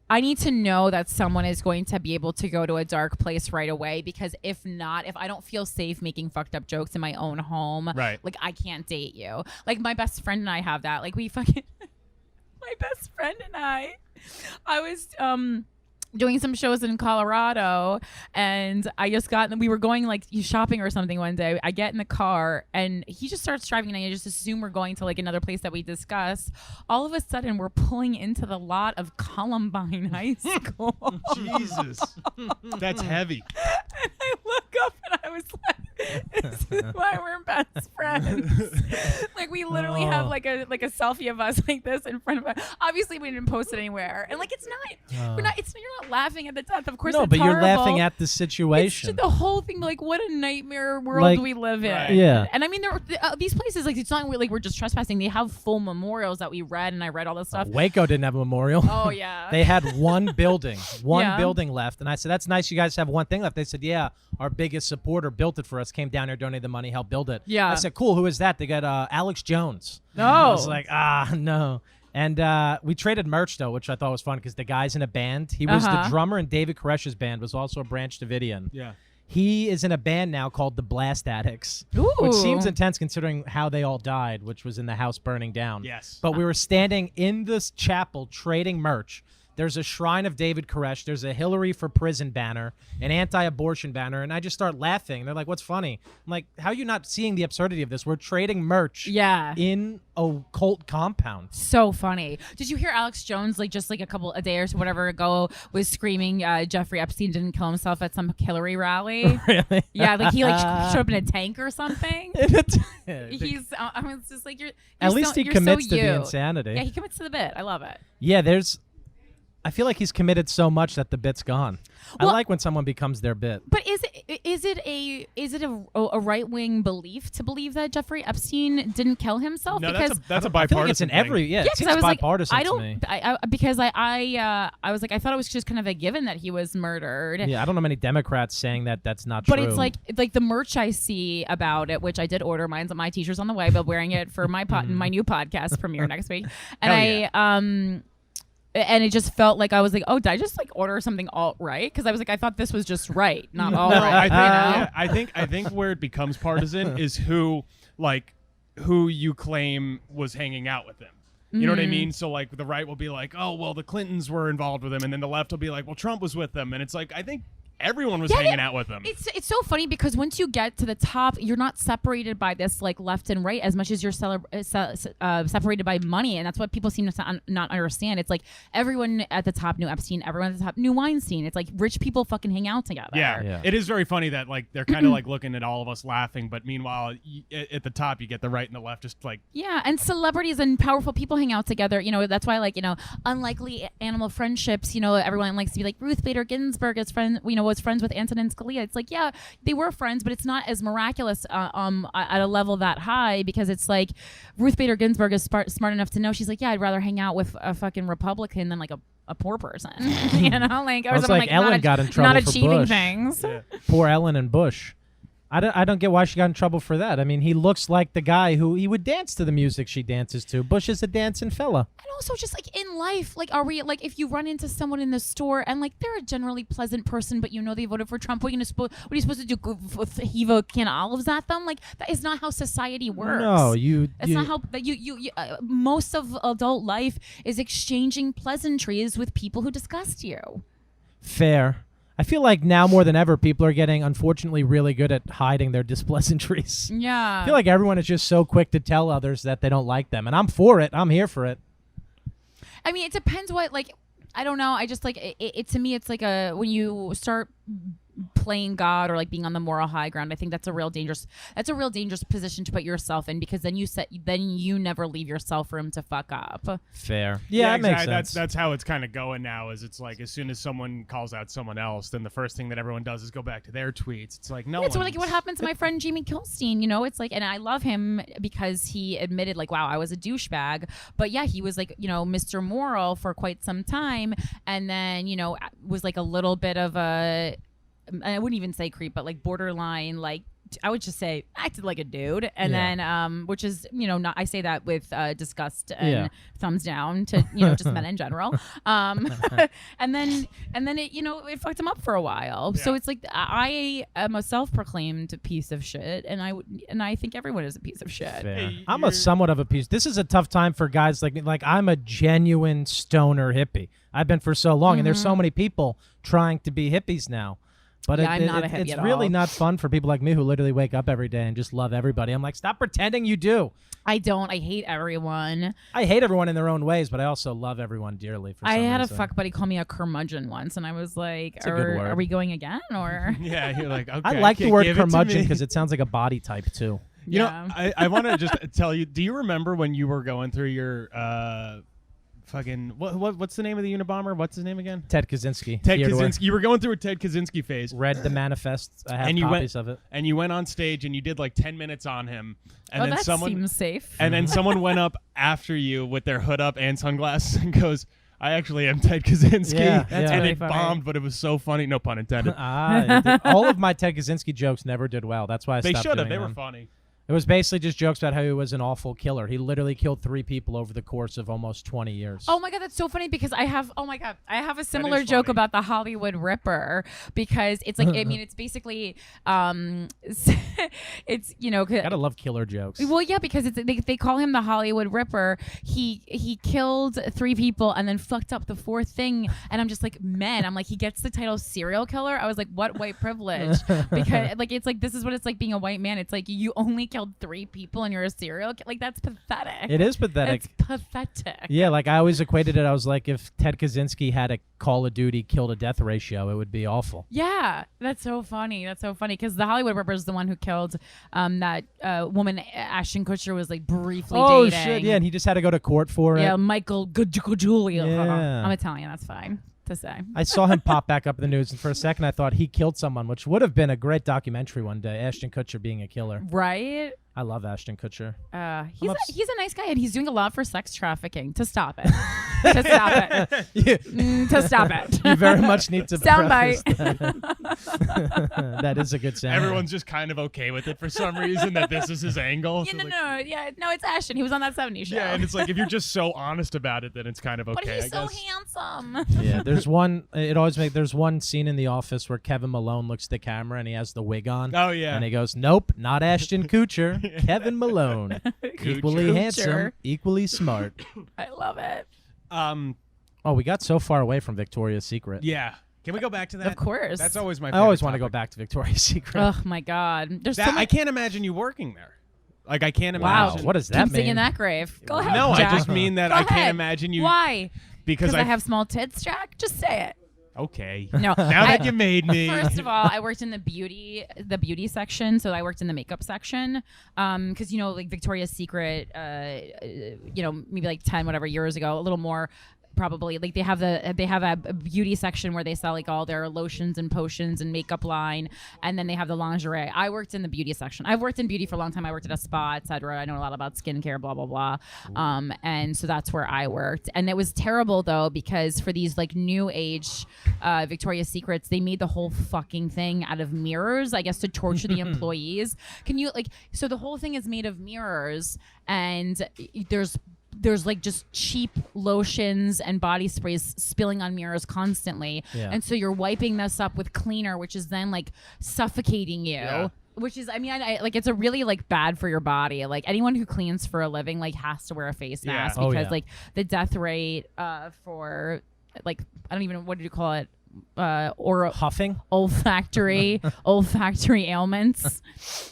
I need to know that someone is going to be able to go to a dark place right away, because if not, if I don't feel safe making fucked up jokes in my own home, Right. like I can't date you. Like my best friend and I have that. Like we fucking my best friend and I was doing some shows in Colorado, and I just we were going like shopping or something one day. I get in the car and he just starts driving, and I just assume we're going to like another place that we discuss. All of a sudden we're pulling into the lot of Columbine High School. Jesus, that's heavy. And I look up and I was like, this is why we're best friends. Like we literally have like a selfie of us like this in front of us. Obviously we didn't post it anywhere. And like it's not you're not laughing at the death. Of course No, it's but you're horrible. laughing at the It's situation. just the whole thing, like what a nightmare world Like- we live in. Right. Yeah. And I mean, these places, like it's not like we're just trespassing. They have full memorials that we read, and I read all this stuff. Waco didn't have a memorial. Oh yeah. They had one building, Yeah. building left. And I said, that's nice. You guys have one thing left. They said, yeah, our biggest supporter built it for us, came down here, donated the money, helped build it. Yeah. I said, cool. Who is that? They got Alex Jones. No. I was like, no. And we traded merch, though, which I thought was fun because the guy's in a band. He was the Uh-huh. drummer in David Koresh's band, was also a Branch Davidian. Yeah. He is in a band now called the Blast Addicts, Ooh. which seems intense considering how they all died, which was in the house burning down. Yes. But we were standing in this chapel trading merch. There's a shrine of David Koresh. There's a Hillary for Prison banner, an anti-abortion banner, and I just start laughing. They're like, what's funny? I'm like, how are you not seeing the absurdity of this? We're trading merch Yeah. in a cult compound. So funny. Did you hear Alex Jones, like just like a day or so, whatever ago, was screaming Jeffrey Epstein didn't kill himself at some Hillary rally? Really? Yeah, like he showed up in a tank or something. He's. I mean, it's just like you're. At so- least he you're commits so to you. the insanity. Yeah, he commits to the bit. I love it. Yeah, I feel like he's committed so much that the bit's gone. Well- I like when someone becomes their bit. But is it a right wing belief to believe that Jeffrey Epstein didn't kill himself? No, because that's a I bipartisan feel like it's in thing. every it 'cause seems I was like, bipartisan I to don't, me. because I was like, I thought it was just kind of a given that he was murdered. Yeah, I don't know many Democrats saying that that's not But true. it's like the merch I see about it, which I did order. My t-shirt's on the way, but wearing it for my my new podcast premiere next week. And Hell and it just felt like I was like, oh, did I just like order something alt-right? Because I was like, I thought this was just right, not No, alt-right. I think where it becomes partisan is who you claim was hanging out with him. You know what I mean? So like the right will be like, oh well, the Clintons were involved with him, and then the left will be like, well, Trump was with them, and it's like I think everyone was hanging out with them. It's so funny because once you get to the top, you're not separated by this like left and right as much as you're separated by money, and that's what people seem to not understand. It's like everyone at the top knew Epstein, everyone at the top knew Weinstein. It's like rich people fucking hang out together. Yeah. It is very funny that like they're kind of like looking at all of us laughing, but meanwhile at the top you get the right and the left just like Yeah, and celebrities and powerful people hang out together. You know, that's why like, you know, unlikely animal friendships, you know, everyone likes to be like Ruth Bader Ginsburg is was friends with Antonin Scalia. It's like, yeah, they were friends, but it's not as miraculous at a level that high, because it's like Ruth Bader Ginsburg is smart enough to know, she's like, yeah, I'd rather hang out with a fucking Republican than like a poor person. You know, like, or It's someone like Ellen not got in trouble not for achieving Bush. things. yeah. Poor Ellen and Bush. I don't get why she got in trouble for that. I mean, he looks like the guy who he would dance to the music she dances to. Bush is a dancing fella. And also just like in life, like, are we like, if you run into someone in the store and like they're a generally pleasant person, but you know they voted for Trump, what are you supposed to do? Heave a can of olives at them? Like, that is not how society works. No, That's not how that you most of adult life is exchanging pleasantries with people who disgust you. Fair. I feel like now more than ever, people are getting, unfortunately, really good at hiding their displeasantries. Yeah. I feel like everyone is just so quick to tell others that they don't like them. And I'm for it. I'm here for it. I mean, it depends what, like, I don't know. I just like it to me, it's like when you start playing God or like being on the moral high ground. I think that's a real dangerous position to put yourself in, because then you never leave yourself room to fuck up. Fair. Yeah, that makes sense. That's how it's kind of going now. Is it's like as soon as someone calls out someone else, then the first thing that everyone does is go back to their tweets. It's like It's like what happened to my friend Jamie Kilstein. You know, it's like, and I love him because he admitted like, wow, I was a douchebag. But yeah, he was like, you know, Mr. Moral for quite some time, and then, you know, was like a little bit of a, I wouldn't even say creep, but like borderline, like I would just say acted like a dude. And then, which is, you know, not, I say that with disgust and thumbs down to, you know, just men in general. And then it, you know, it fucked him up for a while. Yeah. So it's like, I am a self-proclaimed piece of shit, and I think everyone is a piece of shit. Hey, I'm a somewhat of a piece. This is a tough time for guys like me. Like, I'm a genuine stoner hippie. I've been for so long, and there's so many people trying to be hippies now. But I'm not a hippie it's at really all. not fun for people like me who literally wake up every day and just love everybody. I'm like, stop pretending you do. I don't. I hate everyone. I hate everyone in their own ways, but I also love everyone dearly. For some had reason. a fuck buddy call me a curmudgeon once, and I was like, It's a good word. are we going again? Or yeah, you're like, okay. I like the word give it to curmudgeon me. because it sounds like a body type too. You know, I want to just tell you. Do you remember when you were going through your fucking what's the name of the Unabomber? What's his name again? Ted Kaczynski. Ted Kaczynski. You were going through a Ted Kaczynski phase. Read the manifest. I have copies of it. And you went on stage and you did like 10 minutes on him. And then that someone seems safe. And then someone went up after you with their hood up and sunglasses and goes, I actually am Ted Kaczynski. Yeah, That's and really it funny. bombed, but it was so funny. No pun intended. All of my Ted Kaczynski jokes never did well. That's why I They stopped should have. doing They them. were funny. It was basically just jokes about how he was an awful killer. He literally killed 3 people over the course of almost 20 years. Oh my God, that's so funny because I have a similar joke funny. about the Hollywood Ripper, because it's like, I mean, it's basically, it's, you know, Gotta love killer jokes. well, yeah, because they call him the Hollywood Ripper. He killed 3 people and then fucked up the 4th thing, and I'm just like, man, I'm like, he gets the title serial killer. I was like, what white privilege? Because like, it's like, this is what it's like being a white man. It's like, you only killed 3 people and you're a serial killer. Like, that's pathetic. It is pathetic. It's pathetic. Yeah, like I always equated it. I was like, if Ted Kaczynski had a Call of Duty kill to death ratio, it would be awful. Yeah, that's so funny. That's so funny because the Hollywood Ripper is the one who killed that woman Ashton Kutcher was like briefly Oh dating. shit! Yeah, and he just had to go to court for it. Yeah, Michael Julia. Yeah. I'm Italian. That's fine to say. I saw him pop back up in the news, and for a second I thought he killed someone, which would have been a great documentary one day. Ashton Kutcher being a killer. Right? I love Ashton Kutcher. He's a nice guy, and he's doing a lot for sex trafficking. To stop it. To stop it. To stop it. You very much need to Soundbite. That. That is a good sound. Everyone's just kind of okay with it for some reason that this is his angle. Yeah, So no, it's Ashton. He was on that 70s show. yeah, and it's like if you're just so honest about it, then it's kind of okay. But he's I so guess. handsome. Yeah, there's one scene in The Office where Kevin Malone looks at the camera and he has the wig on. Oh yeah. And he goes, nope, not Ashton Kutcher, Kevin Malone. Equally Kutcher. handsome, equally smart. I love it. Oh, we got so far away from Victoria's Secret. Yeah. Can we go back to that? Of course. That's always my I favorite always want to go topic. back to Victoria's Secret. Oh my God. There's so That, much. I can't imagine you working there. Like I can't Wow. imagine. What does that Keep mean? singing that grave. Go ahead. No, Jack. I just mean that Go I ahead. can't imagine you. Why? Because I have small tits, Jack. Just say it. Okay. No. Now that you made me. First of all, I worked in the beauty section, so I worked in the makeup section. Because you know, like Victoria's Secret, you know, maybe like 10 whatever years ago, a little more. Probably like they have a beauty section where they sell like all their lotions and potions and makeup line, and then they have the lingerie. I worked in the beauty section. I've worked in beauty for a long time. I worked at a spa, etc. I know a lot about skincare, blah blah blah. And so that's where I worked, and it was terrible though because for these like new age Victoria's Secrets, they made the whole fucking thing out of mirrors, I guess, to torture the employees. Can you like? So the whole thing is made of mirrors, and there's like just cheap lotions and body sprays spilling on mirrors constantly. Yeah. And so you're wiping this up with cleaner, which is then like suffocating you. Yeah. Which is, I mean, I like it's a really like bad for your body. Like anyone who cleans for a living like has to wear a face mask Oh, because yeah. like the death rate for like, I don't even know, what do you call it? or Huffing? olfactory ailments.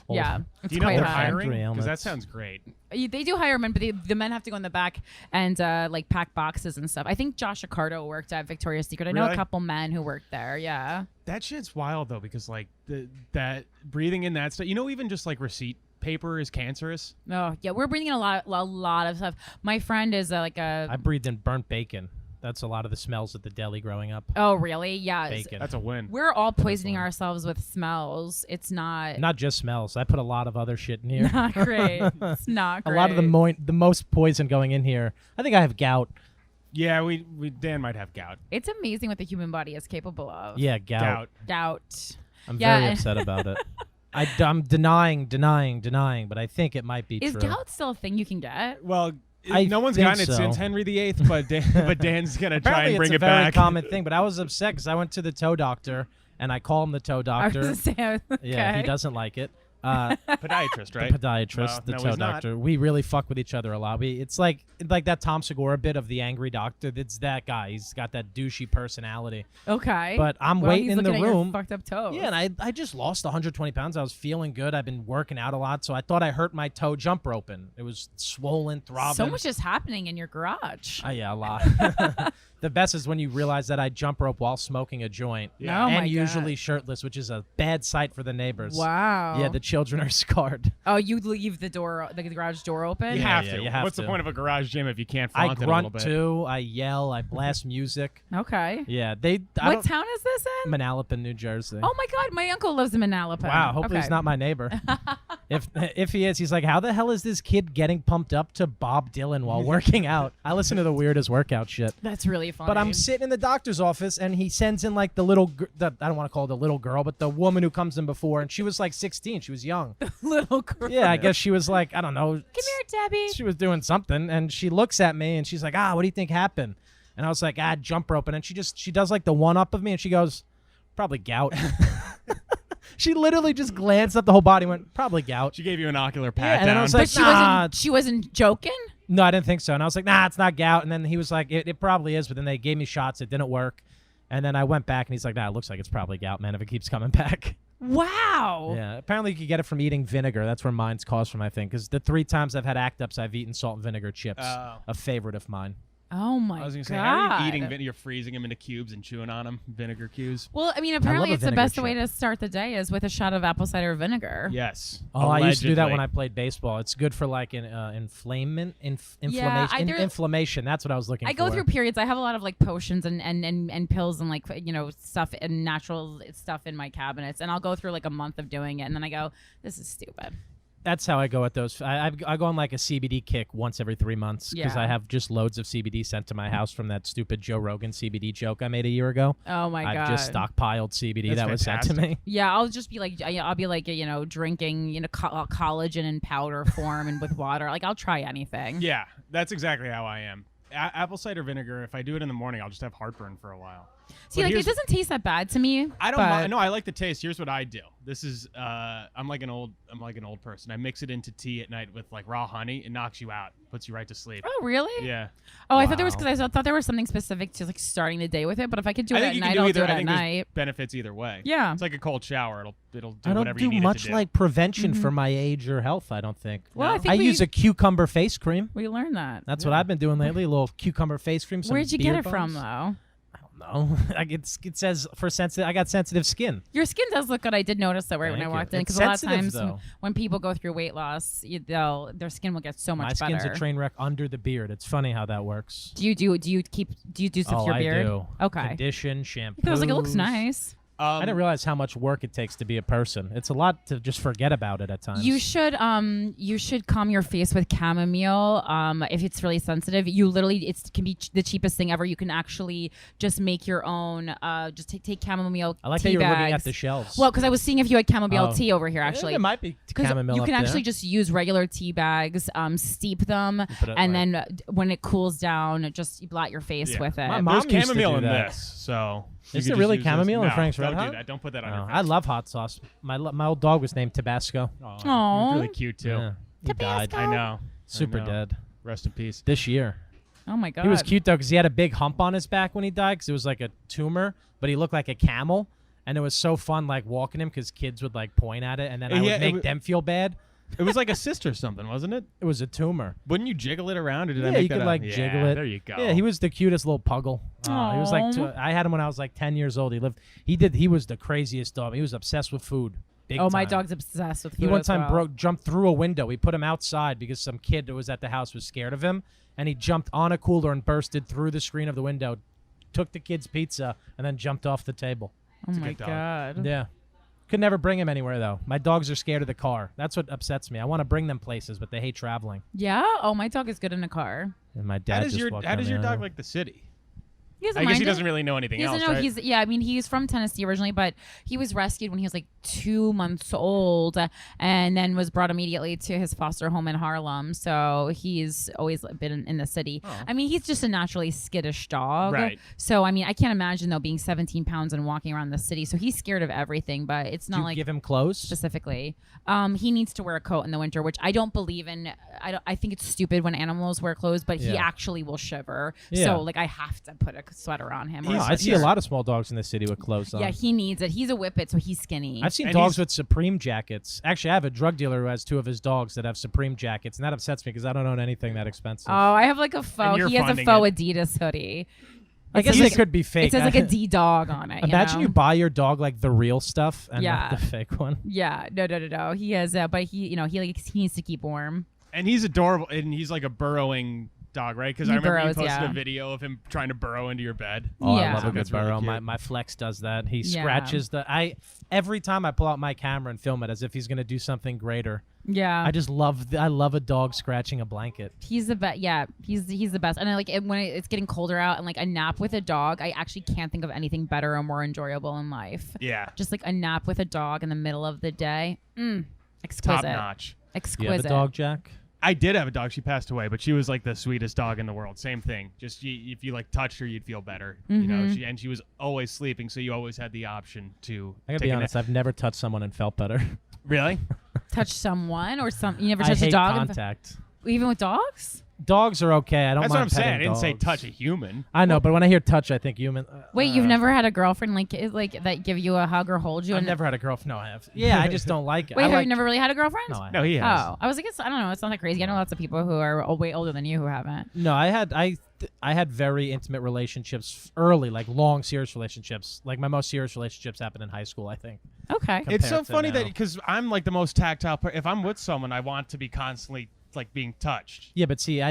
Yeah, it's Do you know quite they're high. hiring? Because ailments. that sounds great. They do hire men, but the men have to go in the back and like pack boxes and stuff. I think Josh Accardo worked at Victoria's Secret. I know Really? a couple men who worked there. Yeah. That shit's wild though, because like that breathing in that stuff. You know, even just like receipt paper is cancerous. Oh yeah, we're breathing in a lot of stuff. My friend is I breathed in burnt bacon. That's a lot of the smells at the deli growing up. Oh really? Yeah. Bacon. That's a win. We're all poisoning ourselves with smells. It's not Not just smells. I put a lot of other shit in here. not great. It's not A great. lot of the most poison going in here. I think I have gout. Yeah, we Dan might have gout. It's amazing what the human body is capable of. Yeah, gout. Gout. I'm Yeah, very and- upset about it. I'm denying, but I think it might be Is true. gout still a thing you can get? Well, I no one's think gotten it so. since Henry VIII, but but Dan's gonna try Apparently and bring it's it a very back. common thing, but I was upset because I went to the toe doctor, and I call him the toe I doctor. was gonna say, okay. Yeah, he doesn't like it. Podiatrist, right? The podiatrist, the No, toe he's not. doctor. We really fuck with each other a lot. It's like that Tom Segura bit of the angry doctor. It's that guy. He's got that douchey personality. Okay. But I'm Well, waiting he's in the looking at your room. fucked up toes. Yeah, and I just lost 120 pounds. I was feeling good. I've been working out a lot, so I thought I hurt my toe jump roping. It was swollen, throbbing. so much is happening in your garage. Yeah, a lot. The best is when you realize that I jump rope while smoking a joint. Yeah. Oh my and usually God. shirtless, which is a bad sight for the neighbors. Wow. Yeah, the children are scarred. Oh, you leave the garage door open? You Yeah, have to. you have What's to. the point of a garage gym if you can't I flaunt it a little grunt bit? too. I yell. I blast music. Okay. Yeah, What town is this in? Manalapan, New Jersey. Oh my God, my uncle lives in Manalapan. Wow, hopefully okay. he's not my neighbor. If he is, he's like, how the hell is this kid getting pumped up to Bob Dylan while working out? I listen to the weirdest workout shit. That's really funny. But I'm sitting in the doctor's office, and he sends in like the little, I don't want to call it the little girl, but the woman who comes in before, and she was like 16. She was young. little girl. Yeah, I guess she was like, I don't know. Come here, Debbie. She was doing something, and she looks at me, and she's like, what do you think happened? And I was like, jump roping. And she does like the one up of me, and she goes, probably gout. She literally just glanced up the whole body and went, probably gout. She gave you an ocular Yeah, pat and then I down. was like, But she wasn't joking? No, I didn't think so. And I was like, nah, it's not gout. And then he was like, it probably is. But then they gave me shots. It didn't work. And then I went back, and he's like, nah, it looks like it's probably gout, man, if it keeps coming back. Wow. Yeah. Apparently, you could get it from eating vinegar. That's where mine's caused from, I think. Because the 3 times I've had act-ups, I've eaten salt and vinegar chips. Oh. A favorite of mine. Oh my God. I was gonna say, how are you eating? You're freezing them into cubes and chewing on them, vinegar cubes. Well, I mean, apparently a it's the vinegar best chip. way to start the day is with a shot of apple cider vinegar. Yes. Oh, I used to do that when I Allegedly. played baseball. It's good for like inflammation. there's- Inflammation. That's what I was looking for. I go through periods. I have a lot of like potions and pills and like stuff and natural stuff in my cabinets, and I'll go through like a month of doing it, and then I go, "This is stupid." That's how I go at those. I go on like a CBD kick once every 3 months because Yeah. I have just loads of CBD sent to my house from that stupid Joe Rogan CBD joke I made a year ago. Oh my God! I've just stockpiled CBD That's that was sent to fantastic. me. Yeah, I'll just be like, drinking, collagen in powder form and with water. Like, I'll try anything. Yeah, that's exactly how I am. Apple cider vinegar. If I do it in the morning, I'll just have heartburn for a while. See, But like, it here's- doesn't taste that bad to me. I don't but- mind. No, I like the taste. Here's what I do. This is I'm like an old person. I mix it into tea at night with like raw honey. It knocks you out, puts you right to sleep. Oh, really? Yeah. Oh, I thought there was Wow. because I thought there was something specific to like starting the day with it. But if I could do I it think at you night, can do I'll either. do it I at think night. there's benefits either way. Yeah. It's like a cold shower. It'll do I don't whatever do you need much it to do. like prevention for my age or health. I don't think. Well, I No? think I we use a cucumber face cream. we learned that. That's what I've been doing lately. A little cucumber face cream. Some Where'd you get beard it from, balms. though? No, it says for sensitive. I got sensitive skin. Your skin does look good. I did notice that right when Thank I you. walked in It's because a lot of sensitive, times though. when people go through weight loss, their skin will get so much My better. skin's a train wreck under the beard. It's funny how that works. Do you do stuff with your I beard? do. Okay. Condition, shampoo. Because I was like, it looks nice. I didn't realize how much work it takes to be a person. It's a lot to just forget about it at times. You should calm your face with chamomile. If it's really sensitive, you literally can be the cheapest thing ever. You can actually just make your own. Just take chamomile. I like tea that you're looking at bags. the shelves. Well, because I was seeing if you had chamomile Oh. tea over here actually. There might be Because chamomile you can up actually there. just use regular tea bags, steep them, put it and like- then when it cools down, just blot your face Yeah. with it. My mom There's used to chamomile do in that. this, so you Is could there just really use this. chamomile in No, Frank's Red don't Hot? do that. Don't put that on Oh, your face. I love hot sauce. My old dog was named Tabasco. Aw. He's really cute too. Yeah. He died. Tabasco. I know. Super I know. dead Rest in peace. this year. Oh my god. He was cute though because he had a big hump on his back when he died because it was like a tumor, but he looked like a camel, and it was so fun like walking him because kids would like point at it, and then I would make them feel bad. It was like a cyst or something, wasn't it? It was a tumor. Wouldn't you jiggle it around, or did I Yeah, make you that could up? like Yeah, jiggle it. There you go. Yeah, he was the cutest little puggle. He was like, I had him when I was like 10 years old. He was the craziest dog. He was obsessed with food. Big Oh, my time. dog's obsessed with food. He one as time well. jumped through a window. We put him outside because some kid that was at the house was scared of him, and he jumped on a cooler and bursted through the screen of the window, took the kid's pizza, and then jumped off the table. Oh a my good dog. god. Yeah. Could never bring him anywhere, though. My dogs are scared of the car. That's what upsets me. I want to bring them places, but they hate traveling. Yeah. Oh, my dog is good in a car. And my How dad does just your walked How down does the your dog aisle. like the city? He doesn't I guess mind he it. doesn't really know anything He else, doesn't know. right? I mean, he's from Tennessee originally, but he was rescued when he was like 2 months old, and then was brought immediately to his foster home in Harlem. So he's always been in the city. Oh. I mean, he's just a naturally skittish dog. Right. So I mean, I can't imagine though being 17 pounds and walking around the city. So he's scared of everything, but it's Do not you like give him clothes? specifically. He needs to wear a coat in the winter, which I don't believe in. I think it's stupid when animals wear clothes, but he Yeah. actually will shiver. Yeah. So like I have to put a sweater on him. or No, else I it's see a just- lot of small dogs in the city with clothes on. Yeah, he needs it. He's a Whippet, so he's skinny. I've seen And dogs he's- with Supreme jackets. Actually, I have a drug dealer who has 2 of his dogs that have Supreme jackets, and that upsets me because I don't own anything that expensive. Oh, I have like a faux. you're He has a funding faux Adidas hoodie. I guess says they could be fake. It says like a D dog on it. Imagine you you buy your dog like the real stuff and Yeah. not the fake one. Yeah, no. He has, but he needs to keep warm. And he's adorable, and he's like a burrowing dog, right? Because I He remember burrows, you posted yeah. a video of him trying to burrow into your bed. Oh, Yeah. I love a good That's really burrow. cute. My Flex does that. He Yeah. scratches every time I pull out my camera and film it as if he's gonna do something greater. Yeah, I just love I love a dog scratching a blanket. he's the best. Yeah, he's the best. And I like it when it's getting colder out, and like a nap with a dog. I actually can't think of anything better or more enjoyable in life. Yeah. Just like a nap with a dog in the middle of the day. Exquisite. Top notch. Do you have Exquisite. a dog, Jack? I did have a dog. She passed away, but she was like the sweetest dog in the world. Same thing. Just if you like touched her, you'd feel better. You know, she was always sleeping, so you always had the option to. I gotta take be a honest. nap. I've never touched someone and felt better. Really? Touch someone or some. You never I touched a hate dog, contact. even with dogs. Dogs are okay. I don't That's what mind I'm saying. I petting didn't say dogs. touch a human. I know, but when I hear touch, I think human. Wait, you've never had a girlfriend like that give you a hug or hold you? I've and never had a girlfriend. No, I have. Yeah, I just don't like it. Wait, I have like, you never really had a girlfriend? No, I No, he has. Oh, I was like, I don't know. It's not that crazy. I know lots of people who are way older than you who haven't. No, I had very intimate relationships early, like long, serious relationships. Like my most serious relationships happened in high school, I think. Okay. It's so compared to funny now. that because I'm like the most tactile. If I'm with someone, I want to be constantly like being touched. Yeah, but see,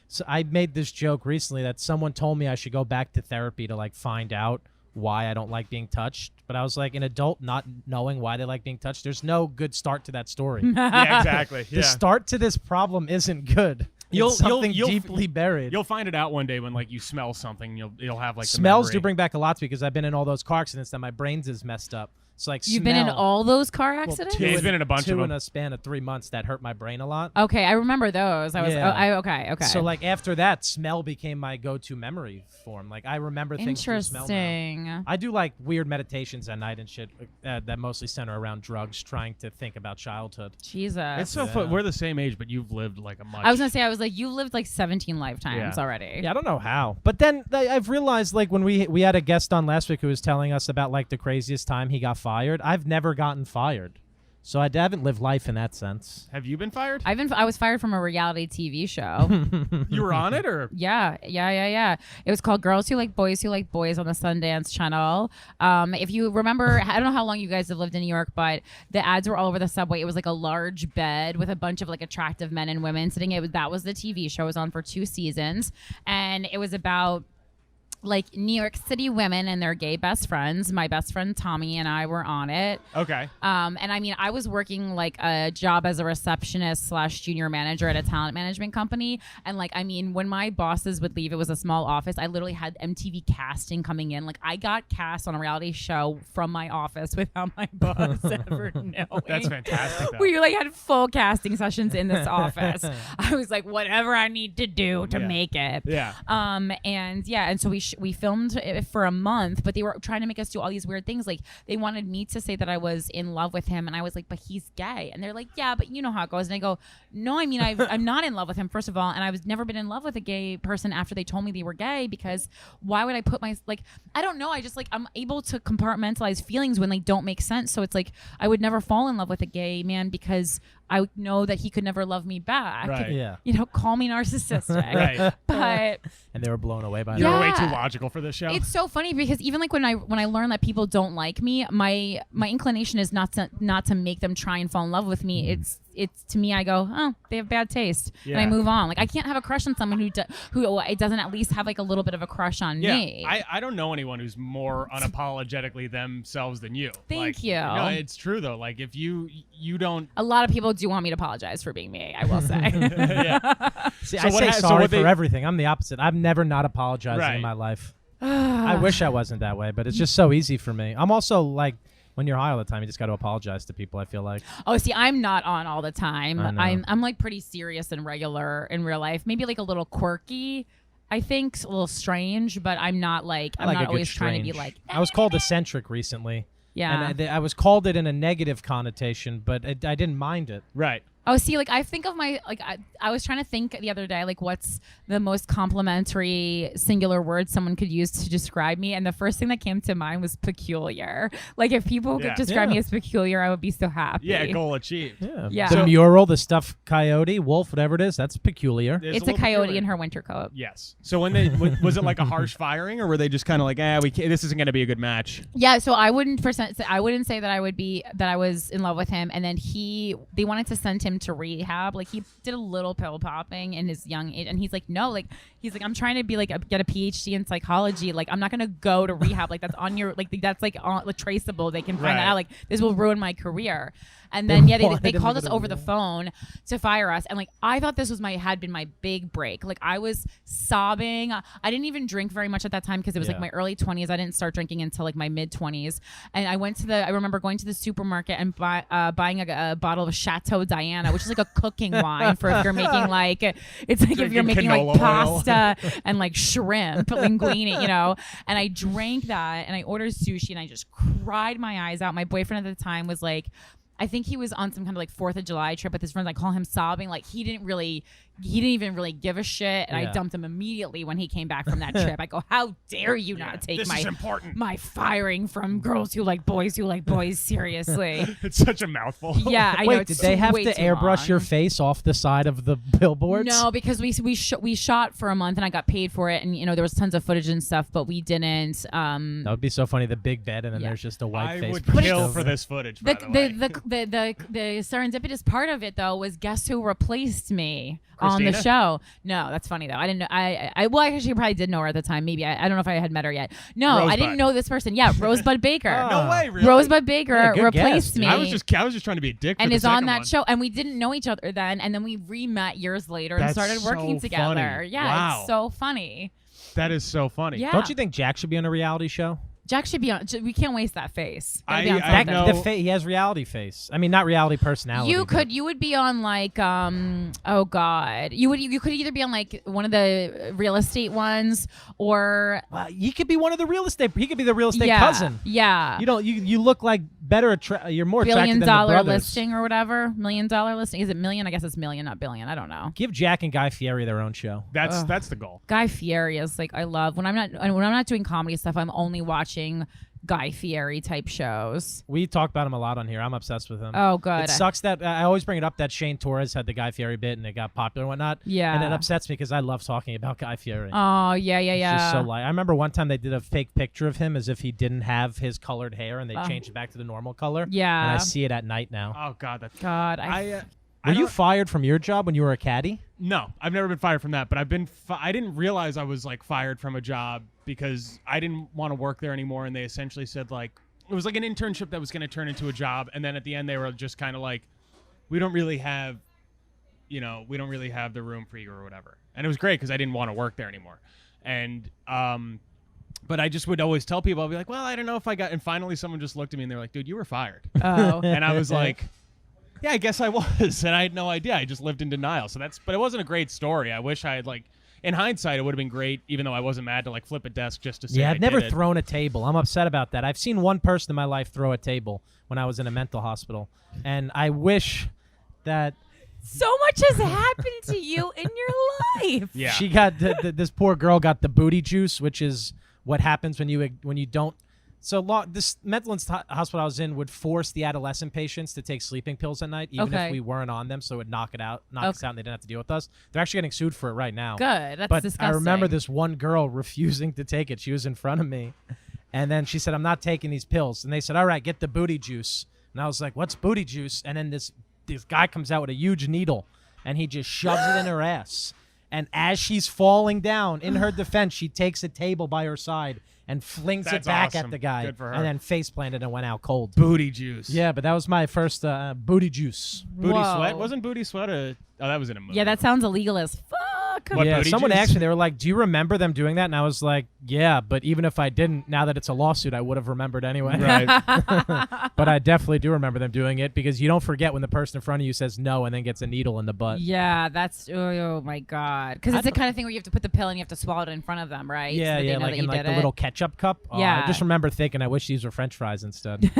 so I made this joke recently that someone told me I should go back to therapy to like find out why I don't like being touched. But I was like, an adult not knowing why they like being touched, there's no good start to that story. Yeah, exactly. The Yeah. start to this problem isn't good. You'll- It's something you'll- deeply buried. You'll find it out one day when like you smell something. You'll have like the Smells do memory. bring back a lot to me because I've been in all those car accidents that my brains is messed up. So like You've been in smell- all those car well, accidents? Yeah, he's been in a bunch two of in them. a span of 3 months that hurt my brain a lot. Okay, I remember those. I was Yeah. okay. So like after that, smell became my go-to memory form. Like I remember things through smell now. Interesting. I do like weird meditations at night and shit that mostly center around drugs, trying to think about childhood. Jesus. It's so Yeah. fun. We're the same age, but you've lived like a much. I was gonna say, I was like, you lived like 17 lifetimes Yeah. already. Yeah, I don't know how, but then I've realized like when we had a guest on last week who was telling us about like the craziest time he got fired. I've never gotten fired, so I haven't lived life in that sense. Have you been fired? I was fired from a reality TV show. You were on it, or Yeah. It was called Girls Who Like Boys on the Sundance Channel. If you remember, I don't know how long you guys have lived in New York, but the ads were all over the subway. It was like a large bed with a bunch of like attractive men and women sitting. That was the TV show. It was on for 2 seasons, and it was about like New York City women and their gay best friends. My best friend Tommy and I were on it. okay? And I mean, I was working like a job as a receptionist / junior manager at a talent management company. And like, I mean, when my bosses would leave, it was a small office. I literally had MTV casting coming in. Like I got cast on a reality show from my office without my boss ever knowing. That's fantastic. Though. We like had full casting sessions in this office. I was like, whatever I need to do to Yeah. make it. Yeah. And so we filmed it for a month, but they were trying to make us do all these weird things. Like they wanted me to say that I was in love with him, and I was like, but he's gay. And they're like, yeah, but you know how it goes. And I go, no, I mean, I'm not in love with him, first of all, and I was never been in love with a gay person after they told me they were gay, because why would I put I don't know. I just I'm able to compartmentalize feelings when they don't make sense. So it's like I would never fall in love with a gay man because I know that he could never love me back. Right. Yeah. You know, call me narcissistic. Right. But And they were blown away by You're that. way Yeah. too logical for this show. it's so funny because even like when I learn that people don't like me, my inclination is not to make them try and fall in love with me. It's to me, I go, oh, they have bad taste, and I Yeah. move on. Like I can't have a crush on someone who doesn't at least have like a little bit of a crush on me. I don't know anyone who's more unapologetically themselves than you. Thank you. No, it's true though. Like if you don't. A lot of people do want me to apologize for being me, I will say. Yeah. See, So I what say ha- so sorry what for they- everything. I'm the opposite. I've never not apologized Right. in my life. I wish I wasn't that way, but it's just so easy for me. I'm also like, when you're high all the time, you just got to apologize to people, I feel like. Oh, see, I'm not on all the time. I know. I'm like pretty serious and regular in real life. Maybe like a little quirky, I think, a little strange, but I'm not like I I'm like not a good always trying to be strange. like. I was called eccentric recently. Yeah. And I was called it in a negative connotation, but I didn't mind it. Right. Oh, see, like I think of I was trying to think the other day, like what's the most complimentary singular word someone could use to describe me, and the first thing that came to mind was peculiar. Like if people Yeah. could describe me Yeah. as peculiar, I would be so happy. Yeah. Goal achieved. Yeah. Yeah. The So- mural, the stuffed coyote, wolf, whatever it is, that's peculiar. There's It's a little coyote peculiar. in her winter coat. Yes. So when they was it like a harsh firing, or were they just kind of like, this isn't going to be a good match? Yeah, so I wouldn't say that I was in love with him, and then they wanted to send him to rehab. Like he did a little pill popping in his young age, and he's like, no, like he's like, I'm trying to be like get a PhD in psychology. Like I'm not gonna go to rehab. Like that's on your that's like traceable. They can find Right. that out. Like this will ruin my career. And then yeah, they wanted him called to us go to over the rehab. phone to fire us, and like I thought this had been my big break. Like I was sobbing. I didn't even drink very much at that time because it was like Yeah. my early 20s. I didn't start drinking until like my mid 20s, and I remember going to the supermarket and buying a bottle of Chateau Diana, which is like a cooking wine for if you're making like if you're Drinking making like canola oil. pasta and like shrimp linguine, you know. And I drank that, and I ordered sushi, and I just cried my eyes out. My boyfriend at the time was like, I think he was on some kind of like 4th of July trip with his friends. I call him sobbing. Like he didn't even really give a shit. And I Yeah. dumped him immediately when he came back from that trip. I go, how dare you not take This is important. my firing from girls who like boys seriously. It's such a mouthful. Yeah, I know. Wait, it's did they have way to too airbrush long. your face off the side of the billboards? No, because we shot for a month and I got paid for it, and you know there was tons of footage and stuff, but we didn't. That would be so funny. The big bed, and then Yeah. there's just a white I face. would pushed kill over. for this footage. By the way. The serendipitous part of it though was guess who replaced me on the Christina? show. No, that's funny though. I didn't know. Well, I actually probably did know her at the time. Maybe I don't know if I had met her yet. No, I Rosebud. didn't know this person. Yeah, Rosebud Baker. No way, really. Rosebud Baker Yeah, good replaced guess, me. dude. I was just trying to be a dick. and for the is on second that one. show, and we didn't know each other then, and then we re-met years later and That's started working so together. funny. Yeah, Wow. it's so funny. That is so funny. Yeah. Don't you think Jack should be on a reality show? Jack should be on. We can't waste that face. Gotta be on I something. know- He has reality face. I mean, not reality personality. You would be on like oh god, you could either be on like one of the real estate ones or He could be one of the real estate. He could be the real estate yeah, cousin. yeah, You don't. You look like better. You're more attractive $1 billion than the brothers. listing or whatever. $1 million listing. Is it million? I guess it's million, not billion. I don't know. Give Jack and Guy Fieri their own show. That's the goal. Guy Fieri is like I love when I'm not doing comedy stuff. I'm only watching Guy Fieri type shows. We talk about him a lot on here. I'm obsessed with him. Oh, good. It sucks that I always bring it up that Shane Torres had the Guy Fieri bit and it got popular and whatnot. Yeah. And it upsets me because I love talking about Guy Fieri. Oh yeah, It's yeah. just so light. I remember one time they did a fake picture of him as if he didn't have his colored hair, and they changed it back to the normal color. Yeah. And I see it at night now. Oh God, that's. God, Were you fired from your job when you were a caddy? No, I've never been fired from that, but I've been. I didn't realize I was like fired from a job because I didn't want to work there anymore, and they essentially said like it was like an internship that was going to turn into a job, and then at the end they were just kind of like, we don't really have the room for you or whatever, and it was great because I didn't want to work there anymore, and but I just would always tell people, I'll be like, well, I don't know if I got, and finally someone just looked at me and they're like, dude, you were fired, oh. and I was like. Yeah, I guess I was, and I had no idea. I just lived in denial. But it wasn't a great story. I wish I had in hindsight, it would have been great, even though I wasn't mad, to like flip a desk just to say Yeah, I I've never did it. thrown a table. I'm upset about that. I've seen one person in my life throw a table when I was in a mental hospital, and I wish that So much has happened to you in your life. Yeah. she got this poor girl got the booty juice, which is what happens when you don't. So this mental hospital I was in would force the adolescent patients to take sleeping pills at night, even if we weren't on them, so it would knock us out, and they didn't have to deal with us. They're actually getting sued for it right now. Good. That's but disgusting. I remember this one girl refusing to take it. She was in front of me, and then she said, "I'm not taking these pills." And they said, "All right, get the booty juice." And I was like, "What's booty juice?" And then this guy comes out with a huge needle, and he just shoves it in her ass. And as she's falling down, in her defense, she takes a table by her side and flings it That's back awesome. at the guy, Good for her. and then face planted and went out cold. Booty juice. Yeah, but that was my first booty juice. Booty Whoa. sweat? Wasn't booty sweat a... Oh, that was in a movie. Yeah, that sounds illegal as fuck. What, yeah, booty someone juice? asked me, they were like, "Do you remember them doing that?" And I was like, "Yeah, but even if I didn't, now that it's a lawsuit, I would have remembered anyway." Right. But I definitely do remember them doing it, because you don't forget when the person in front of you says no and then gets a needle in the butt. Yeah, that's oh my god. Because it's the kind of thing where you have to put the pill and you have to swallow it in front of them, right? Yeah, so that yeah, they know like that in you like did the it. little ketchup cup. Oh, Yeah. I just remember thinking, I wish these were French fries instead.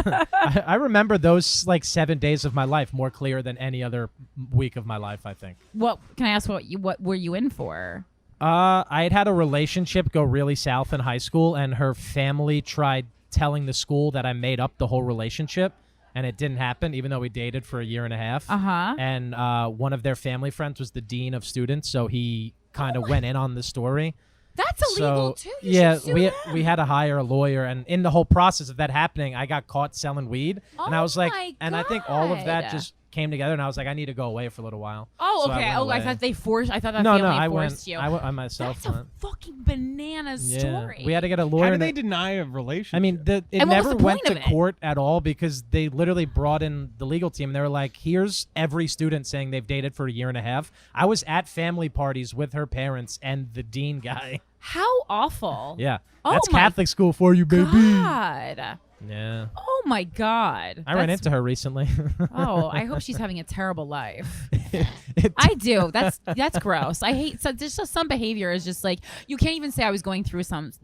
I remember those like 7 days of my life more clear than any other week of my life, I think. What can I ask? What were you in for? I had a relationship go really south in high school, and her family tried telling the school that I made up the whole relationship, and it didn't happen, even though we dated for a year and a half. Uh-huh. And one of their family friends was the dean of students, so he kind of went in on the story. That's illegal So, too. You yeah, should sue we them. had to hire a lawyer, and in the whole process of that happening, I got caught selling weed, and I Oh was like, my and I think all of that God. just came together, and I was like, I need to go away for a little while. Oh, So I okay. went I away. thought they forced. I thought that No, family I forced went. you. I went by myself. That's a fucking banana story. We had to get a lawyer. How did and they deny a relationship? I mean, it And what was never the went point to of it? court at all, because they literally brought in the legal team. And they were like, here's every student saying they've dated for a year and a half. I was at family parties with her parents and the dean guy. How awful. Yeah. Oh That's my Catholic school for you, baby. God. Yeah. Oh my God. I ran into her recently. Oh, I hope she's having a terrible life. I do. That's gross. I hate. So there's just some behavior is just like you can't even say I was going through something.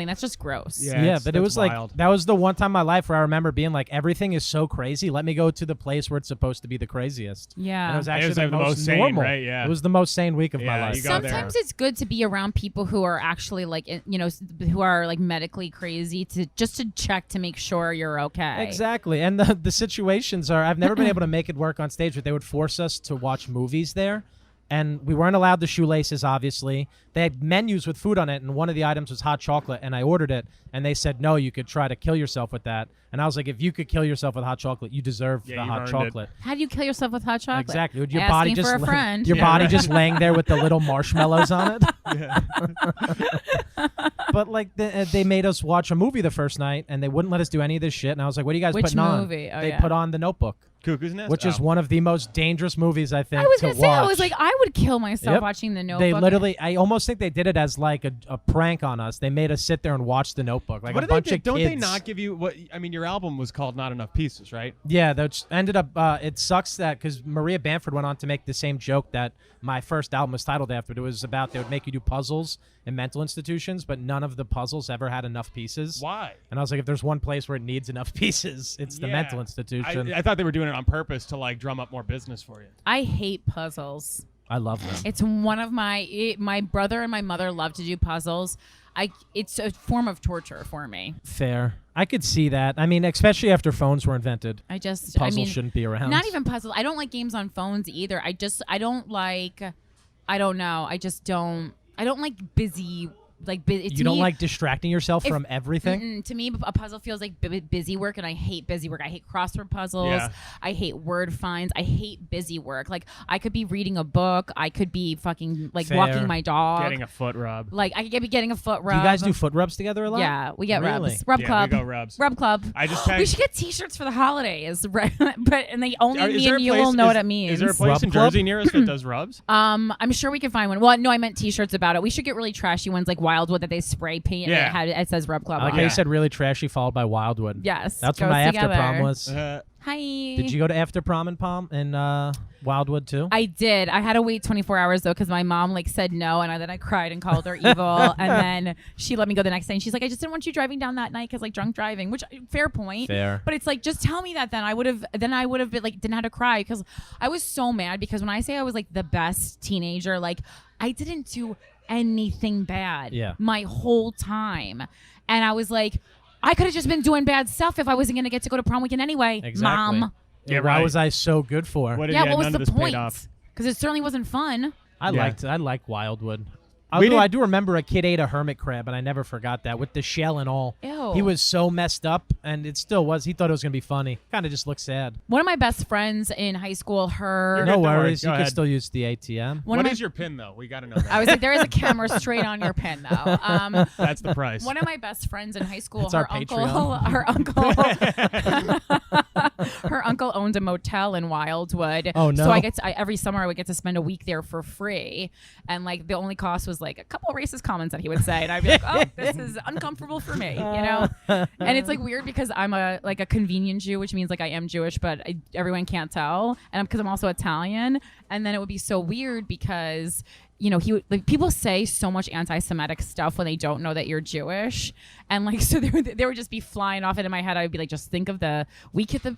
That's just gross. Yeah, Yeah, it's- but it that's was wild. like that was the one time in my life where I remember being like, everything is so crazy. Let me go to the place where it's supposed to be the craziest. Yeah. And it was actually like the the most most sane, normal. right? Yeah. It was the most sane week of my Yeah, life. you go there. Sometimes it's good to be around people who are actually like who are like medically crazy to check to make sure you're okay. Exactly. And the situations are, I've never been able to make it work on stage, but they would force us to watch movies there. And we weren't allowed the shoelaces, obviously. They had menus with food on it, and one of the items was hot chocolate, and I ordered it, and they said, no, you could try to kill yourself with that. And I was like, if you could kill yourself with hot chocolate, you deserve the you've hot earned it. chocolate. How do you kill yourself with hot chocolate? Exactly. Would your Asking body just for a friend. your Yeah, body right. just laying there with the little marshmallows on it? But like they made us watch a movie the first night, and they wouldn't let us do any of this shit. And I was like, what are you guys Which putting on? movie? Oh, They yeah. put on The Notebook, Cuckoo's Nest? which is Oh. one of the most dangerous movies I think I was to gonna say, I watch. was like, I would kill myself Yep. watching The Notebook. They literally, I almost think they did it as like a prank on us. They made us sit there and watch The Notebook, like What a do they bunch do? of Don't kids. they not give you what? I mean, your album was called Not Enough Pieces, right? Yeah, that ended up. It sucks that because Maria Bamford went on to make the same joke that my first album was titled after. But it was about they would make you do puzzles in mental institutions, but none of the puzzles ever had enough pieces. Why? And I was like, if there's one place where it needs enough pieces, it's the Yeah. mental institution. I thought they were doing it on purpose to like drum up more business for you. I hate puzzles. I love them. It's one of my brother and my mother love to do puzzles. It's a form of torture for me. Fair. I could see that. I mean, especially after phones were invented. Puzzles Puzzles shouldn't be around. Not even puzzles. I don't like games on phones either. I don't like. I don't know. I don't like busy. You don't like distracting yourself from everything? To me, a puzzle feels like busy work, and I hate busy work. I hate crossword puzzles. Yeah. I hate word finds. I hate busy work. Like, I could be reading a book. I could be fucking, like, Fair. walking my dog. Getting a foot rub. Like, I could be getting a foot Do rub. you guys do foot rubs together a lot? Yeah, we get Really? rubs. Rub Yeah, club. we go rubs. Rub club. I just We tagged. should get T-shirts for the holidays, right? And they only Is me there and a you place- will know what is- it means. Is there a place Rub in club? Jersey near us that does rubs? I'm sure we can find one. Well, no, I meant T-shirts about it. We should get really trashy ones like Wildwood that they spray paint. Yeah. And it says Rub Club. I like on how it. you said really trashy, followed by Wildwood. Yes. That's what goes my after together. prom was. Hi. Did you go to after prom and pom in Wildwood too? I did. I had to wait 24 hours though because my mom like said no, and then I cried and called her evil, and then she let me go the next day. And she's like, I just didn't want you driving down that night because like drunk driving, which fair point. Fair. But it's like just tell me that then I would have been like didn't have to cry because I was so mad because when I say I was like the best teenager, like I didn't do anything bad my whole time, and I was like, I could have just been doing bad stuff if I wasn't going to get to go to prom weekend anyway. Exactly. Mom. Yeah, why was I so good for? What What was the point? Because it certainly wasn't fun. I liked Wildwood. Although I do remember a kid ate a hermit crab, and I never forgot that with the shell and all. Ew. He was so messed up, and it still was. He thought it was going to be funny. Kind of just looked sad. One of my best friends in high school, No worries. You can still use the ATM. What is your PIN, though? We got to know that. I was like, there is a camera straight on your pin, though. That's the price. One of my best friends in high school, It's our Patreon. her uncle owned a motel in Wildwood. Oh, no. So every summer I would get to spend a week there for free, and like the only cost was like a couple of racist comments that he would say, and I'd be like, oh, this is uncomfortable for me, you know. And it's like weird because I'm a convenient Jew, which means like I am Jewish, but everyone can't tell, and because I'm also Italian, and then it would be so weird because he would, like, people say so much anti-Semitic stuff when they don't know that you're Jewish, and like so they would just be flying off, and in my head I would be like, just think of the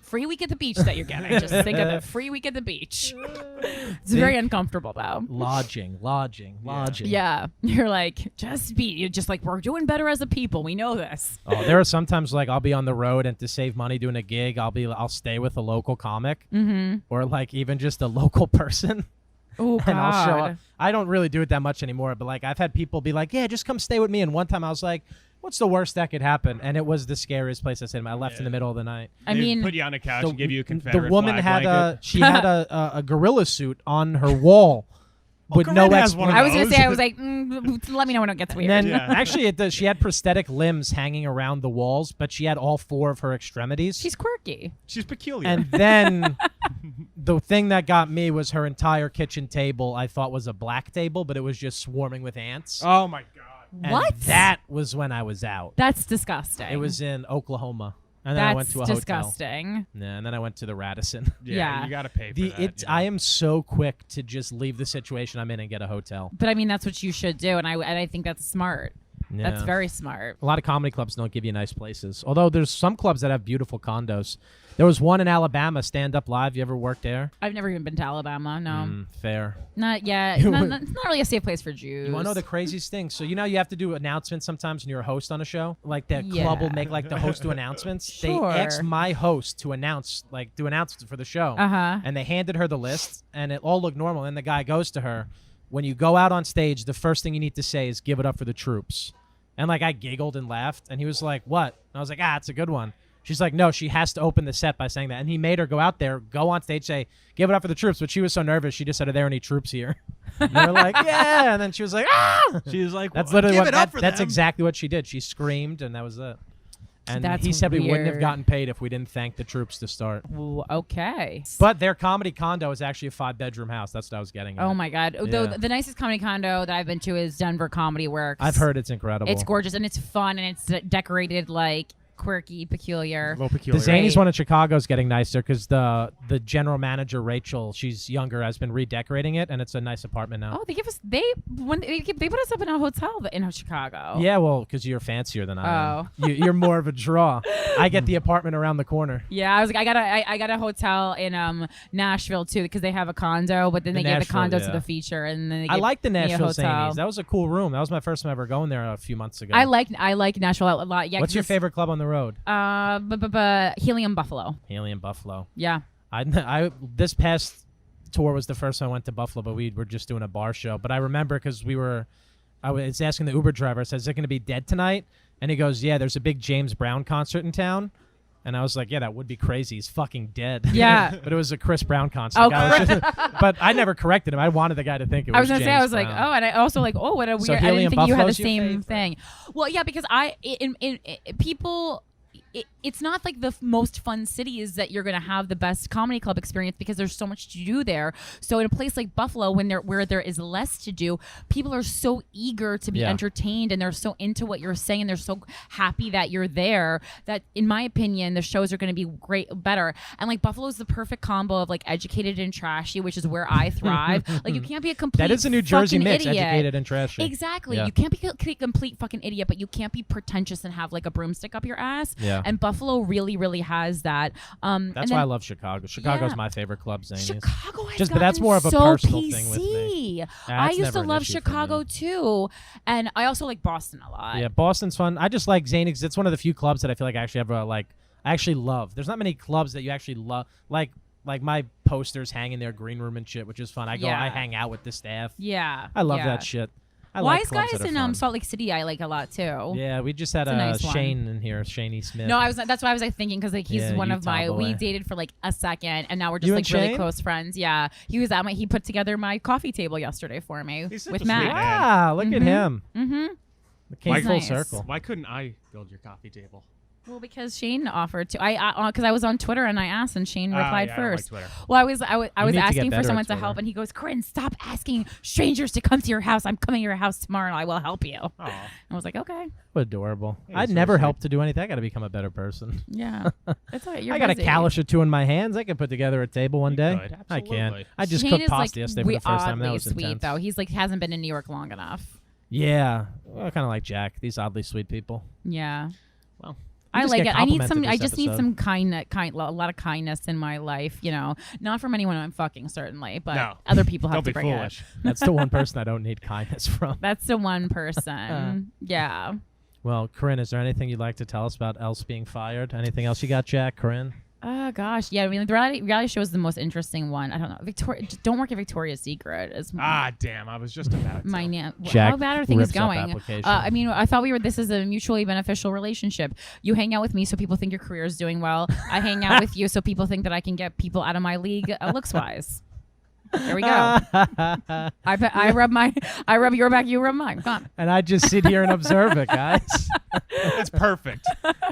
free week at the beach that you're getting. Just think of the free week at the beach. It's very uncomfortable though. Lodging. Yeah, you're like you're just like, we're doing better as a people. We know this. Oh, there are sometimes like I'll be on the road, and to save money doing a gig, I'll stay with a local comic, or like even just a local person. Oh, God. And I'll show up. I don't really do it that much anymore, but like I've had people be like, yeah, just come stay with me. And one time I was like, what's the worst that could happen? And it was the scariest place I stayed. I left in the middle of the night. I mean, put you on a couch and give you a Confederate The woman flag had blanket. a gorilla suit on her wall. With no Corinne has one of I was gonna those. say, I was like, let me know when it gets weird. And then actually, she had prosthetic limbs hanging around the walls, but she had all 4 of her extremities. She's quirky. She's peculiar. And then the thing that got me was her entire kitchen table. I thought was a black table, but it was just swarming with ants. Oh my God. And What? that was when I was out. That's disgusting. It was in Oklahoma. And then That's I went to a disgusting. hotel. Yeah, and then I went to the Radisson. Yeah. You got to pay for that. I am so quick to just leave the situation I'm in and get a hotel. But I mean, that's what you should do, and I think that's smart. Yeah. That's very smart. A lot of comedy clubs don't give you nice places. Although there's some clubs that have beautiful condos. There was one in Alabama, Stand Up Live. You ever worked there? I've never even been to Alabama. No, Fair. not yet. It's not really a safe place for Jews. You want to know the craziest thing? So you have to do announcements sometimes when you're a host on a show. Like that club will make like the host do announcements. Sure. They asked my host to do announcements for the show. And they handed her the list, and it all looked normal. And the guy goes to her, when you go out on stage, the first thing you need to say is "Give it up for the troops." And like I giggled and laughed, and he was like, "What?" And I was like, "It's a good one." She's like, no, she has to open the set by saying that. And he made her go out there, go on stage, say, give it up for the troops. But she was so nervous, she just said, are there any troops here? And they were like, yeah. And then she was like, ah. She was like, that's literally that's exactly what she did. She screamed, and that was it. And That's he said we wouldn't have weird. gotten paid if we didn't thank the troops to start. Ooh, okay. But their comedy condo is actually a 5-bedroom house. That's what I was getting at. Oh my God. Yeah. The nicest comedy condo that I've been to is Denver Comedy Works. I've heard it's incredible. It's gorgeous, and it's fun, and it's decorated like quirky, peculiar. A little peculiar. The Zanies one in Chicago is getting nicer because the general manager, Rachel, she's younger, has been redecorating it, and it's a nice apartment now. Oh, they put us up in a hotel in Chicago. Yeah, well, because you're fancier than I am. Oh. You're more of a draw. I get the apartment around the corner. Yeah, I was like, I got a hotel in Nashville too because they have a condo, but then they gave the condo to the feature, and then I like the me a Nashville hotel. Zanies. That was a cool room. That was my first time ever going there a few months ago. I like Nashville a lot. Yeah. What's your favorite club on the road? Helium Buffalo. Helium Buffalo. Yeah. I this past tour was the first time I went to Buffalo, but we were just doing a bar show. But I remember because I was asking the Uber driver, I said, is it going to be dead tonight? And he goes, yeah, there's a big James Brown concert in town. And I was like, yeah, that would be crazy. He's fucking dead. Yeah. But it was a Chris Brown concert. Oh, but I never corrected him. I wanted the guy to think it was I was gonna say, I was James like, Brown. oh, and I also like, oh, what a weird. So I didn't Helium think you had the Buffalo's your same favorite? thing. Well, yeah, because people. it's not like the most fun cities that you're going to have the best comedy club experience because there's so much to do there. So in a place like Buffalo, where there is less to do, people are so eager to be entertained, and they're so into what you're saying, and they're so happy that you're there, that in my opinion, the shows are going to be better. And like Buffalo is the perfect combo of like educated and trashy, which is where I thrive. Like you can't be a complete that is a New Jersey mix, idiot. educated and trashy. Exactly. You can't be a complete fucking idiot, but you can't be pretentious and have like a broomstick up your ass. Yeah. And Buffalo really, really has that. That's why I love Chicago. Chicago's my favorite club, Zanies. Chicago has but that's more of a so personal PC. thing with me. I used to love Chicago too, and I also like Boston a lot. Yeah, Boston's fun. I just like Zanies 'cause it's one of the few clubs that I feel like I actually have I actually love. There's not many clubs that you actually love. Like my posters hang in their green room and shit, which is fun. I hang out with the staff. Yeah. I love that shit. I Wise like clubs Guys that are in fun. Salt Lake City I like a lot too. Yeah, we just had nice Shane in here, Shaney Smith. No, that's what I was like thinking because like he's one of Utah my. boy. We dated for like a second, and now we're just You like and really Shane? close friends. Yeah, he put together my coffee table yesterday for me He's such with a sweet Matt. man. Wow, look at him. Mm-hmm. It came He's full nice. circle. Why couldn't I build your coffee table? Well, because Shane offered to. Because I was on Twitter and I asked, and Shane replied yeah, first. I don't like Twitter. Well, I was need to get asking for better someone at to help, Twitter. and he goes, "Corinne, stop asking strangers to come to your house. I'm coming to your house tomorrow, and I will help you." Aw. I was like, "Okay, Adorable. Yeah, I'd so never sweet. help to do anything. I got to become a better person. yeah, it's all right. You're I got busy. a callus or two in my hands. I could put together a table one You day. could, I can. absolutely. I just Shane cooked is pasta like yesterday for the first time. That oddly was sweet intense. though. He's like hasn't been in New York long enough. Yeah, kind of like Jack. These oddly sweet people. Yeah. Well, I just like get it. I need some. complimented I this just need episode. some a lot of kindness in my life. You know, not from anyone I'm fucking certainly, but No. other people have don't to be bring foolish. That's the one person I don't need kindness from. it. That's the one person. Yeah. Well, Corinne, is there anything you'd like to tell us about else being fired? Anything else you got, Jack? Corinne? Oh gosh, yeah. I mean, the reality show is the most interesting one. I don't know. Victoria, don't work at Victoria's Secret. Is Damn! I was just about to. my name. Jack How bad are things rips up going? application. I mean, I thought this is a mutually beneficial relationship. You hang out with me so people think your career is doing well. I hang out with you so people think that I can get people out of my league looks wise. There we go. I rub your back, you rub mine. Come on. And I just sit here and observe it, guys. It's perfect.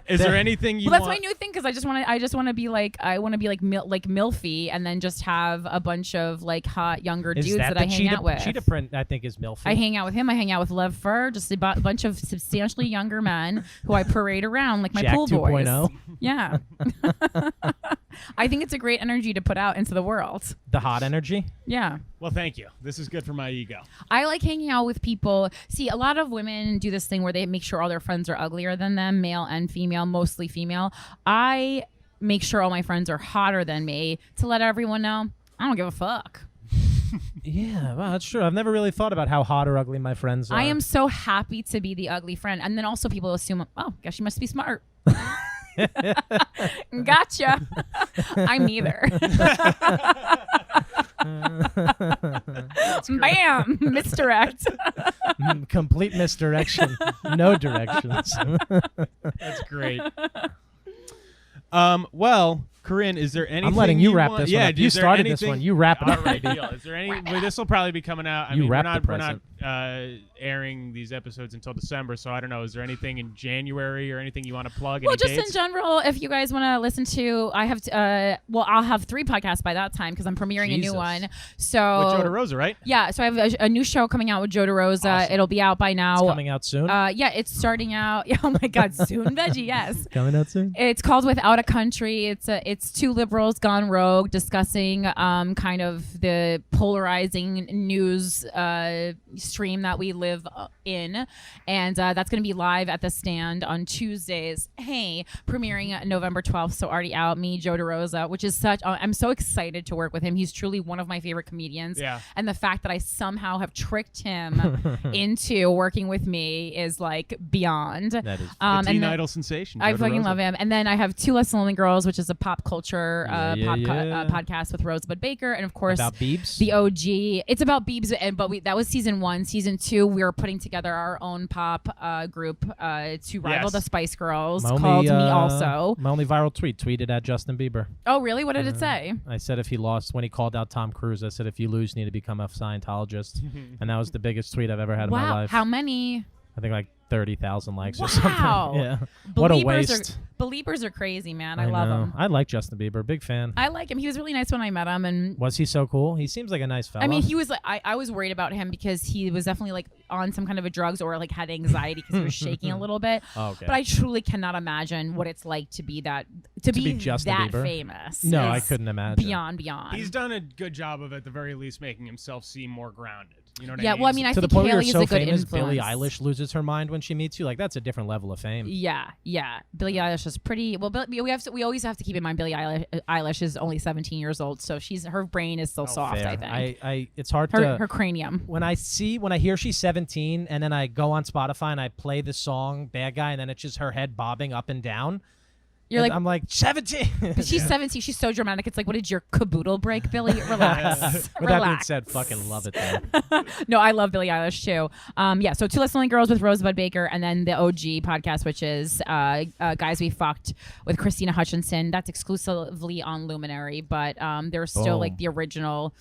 Is there anything you Well, that's want? my new thing because I just want to be like Milfy and then just have a bunch of like hot younger Is dudes that the I hang out with. Cheetah print, I think, is Milfy. I hang out with him. I hang out with Lev Fur, just a bunch of substantially younger men who I parade around like my Jack pool boys. 2.0. Yeah. I think it's a great energy to put out into the world. The hot energy. Yeah. Well, thank you. This is good for my ego. I like hanging out with people. See, a lot of women do this thing where they make sure all their friends are uglier than them, male and female, mostly female. I make sure all my friends are hotter than me to let everyone know I don't give a fuck. Yeah, well, that's true. I've never really thought about how hot or ugly my friends are. I am so happy to be the ugly friend. And then also people assume, oh, guess she must be smart. Gotcha. I'm neither. Bam! Misdirect. Complete misdirection. No directions. That's great. Well, Corinne, is there anything I'm letting you wrap want? this Yeah, one up. You is there started this anything- one. You wrap it All up, right, baby. deal. Is there any? Well, this will probably be coming out. I You mean, wrap we're the not airing these episodes until December, so I don't know. Is there anything in January or anything you want to plug? Well, Any just dates? in general, if you guys want to listen to, I have, I'll have 3 podcasts by that time because I'm premiering a new Jesus. one. So With Joe DeRosa, right? yeah, so I have a new show coming out with Joe DeRosa. Awesome. It'll be out by now. It's coming out soon. Yeah, it's starting out. Oh my God, soon, veggie, yes. Coming out soon. It's called Without a Country. It's 2 liberals gone rogue discussing kind of the polarizing news stream that we live in, and that's going to be live at the Stand on Tuesdays. Hey, premiering November 12th, so already out. Me, Joe DeRosa, which is such. I'm so excited to work with him. He's truly one of my favorite comedians. Yeah. And the fact that I somehow have tricked him into working with me is like beyond. That is. A and teen then- idol sensation. I Joe fucking DeRosa. love him. And then I have 2 Less Lonely Girls, which is a pop culture Yeah. podcast with Rosebud Baker, and of course About Biebs. the OG. It's about Biebs, but that was season 1. Season 2, we were putting together our own pop group to rival Yes. the Spice Girls My called only, Me Also. My only viral tweeted at Justin Bieber. Oh, really? What did it say? I said if he lost, when he called out Tom Cruise, I said if you lose, you need to become a Scientologist. And that was the biggest tweet I've ever had in my Wow, life. how many? I think like 30,000 likes or Wow. something. Yeah. What a Believers waste. Believers are crazy, man. I love know. him. I like Justin Bieber. Big fan. I like him. He was really nice when I met him, and Was he so cool? He seems like a nice fella. I mean, he was like, I was worried about him because he was definitely like on some kind of a drugs or like had anxiety because he was shaking a little bit. Oh, okay. But I truly cannot imagine what it's like to be that be Justin that Bieber? famous. No, I It's couldn't imagine. Beyond. He's done a good job of, at the very least, making himself seem more grounded. You know what I Yeah, mean? well, I mean, I to the think point where Haley you're is so a good famous, influence. Billie Eilish loses her mind when she meets you. Like, that's a different level of fame. Yeah. Billie Eilish is pretty. Well, we always have to keep in mind Billie Eilish is only 17 years old, so her brain is still soft. Fair. I think it's hard her cranium. when I hear she's 17 and then I go on Spotify and I play the song Bad Guy and then it's just her head bobbing up and down. You're like, I'm like 17. but she's 17. She's so dramatic. It's like, what did your caboodle break, Billie? Relax. With that being said, fucking love it though. No, I love Billie Eilish too. Yeah, so Two Less Lonely Girls with Rosebud Baker, and then the OG podcast, which is Guys We Fucked with Christina Hutchinson. That's exclusively on Luminary, but there's still like the original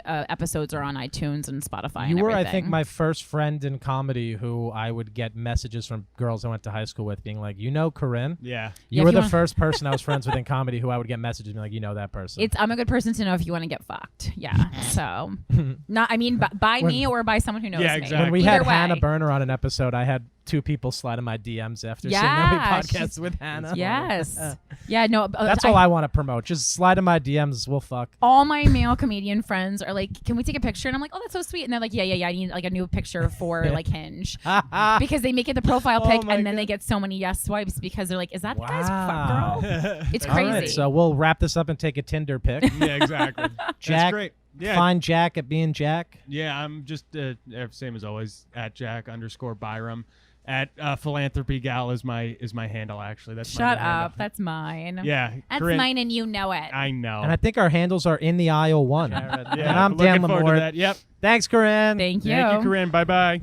episodes are on iTunes and Spotify. You and were, I everything. think, my first friend in comedy who I would get messages from girls I went to high school with being like, Corinne? Yeah. You Yeah, were if the you first person I was friends with in comedy who I would get messages being like, you know that person. I'm a good person to know if you want to get fucked. Yeah. So, by me or by someone who knows Yeah, me. exactly. When we Either had way. Hannah Burner on an episode, I had 2 people slide in my DMs after seeing that we Yeah, podcast with Hannah. Yes. Yeah. No. That's all I want to promote. Just slide in my DMs. We'll fuck. All my male comedian friends are like, "Can we take a picture?" And I'm like, "Oh, that's so sweet." And they're like, "Yeah. I need like a new picture for like Hinge because they make it the profile pic Oh my and then they God. get so many yes swipes because they're like, "Is that the guy's Wow. fuck girl?" It's All crazy. right, so we'll wrap this up and take a Tinder pic. Yeah, exactly. That's Jack, great. Yeah. Find Jack at being Jack. Yeah, I'm just same as always at Jack_Byram. At Philanthropy Gal is my handle actually. That's my Shut handle. up. That's mine. Yeah, That's Corinne, mine, and you know it. I know. And I think our handles are in the aisle 1. Yeah, And I'm looking Dan forward to Lamore. that. Yep. Thanks, Corinne. Thank you. Thank you, Corinne. Bye bye.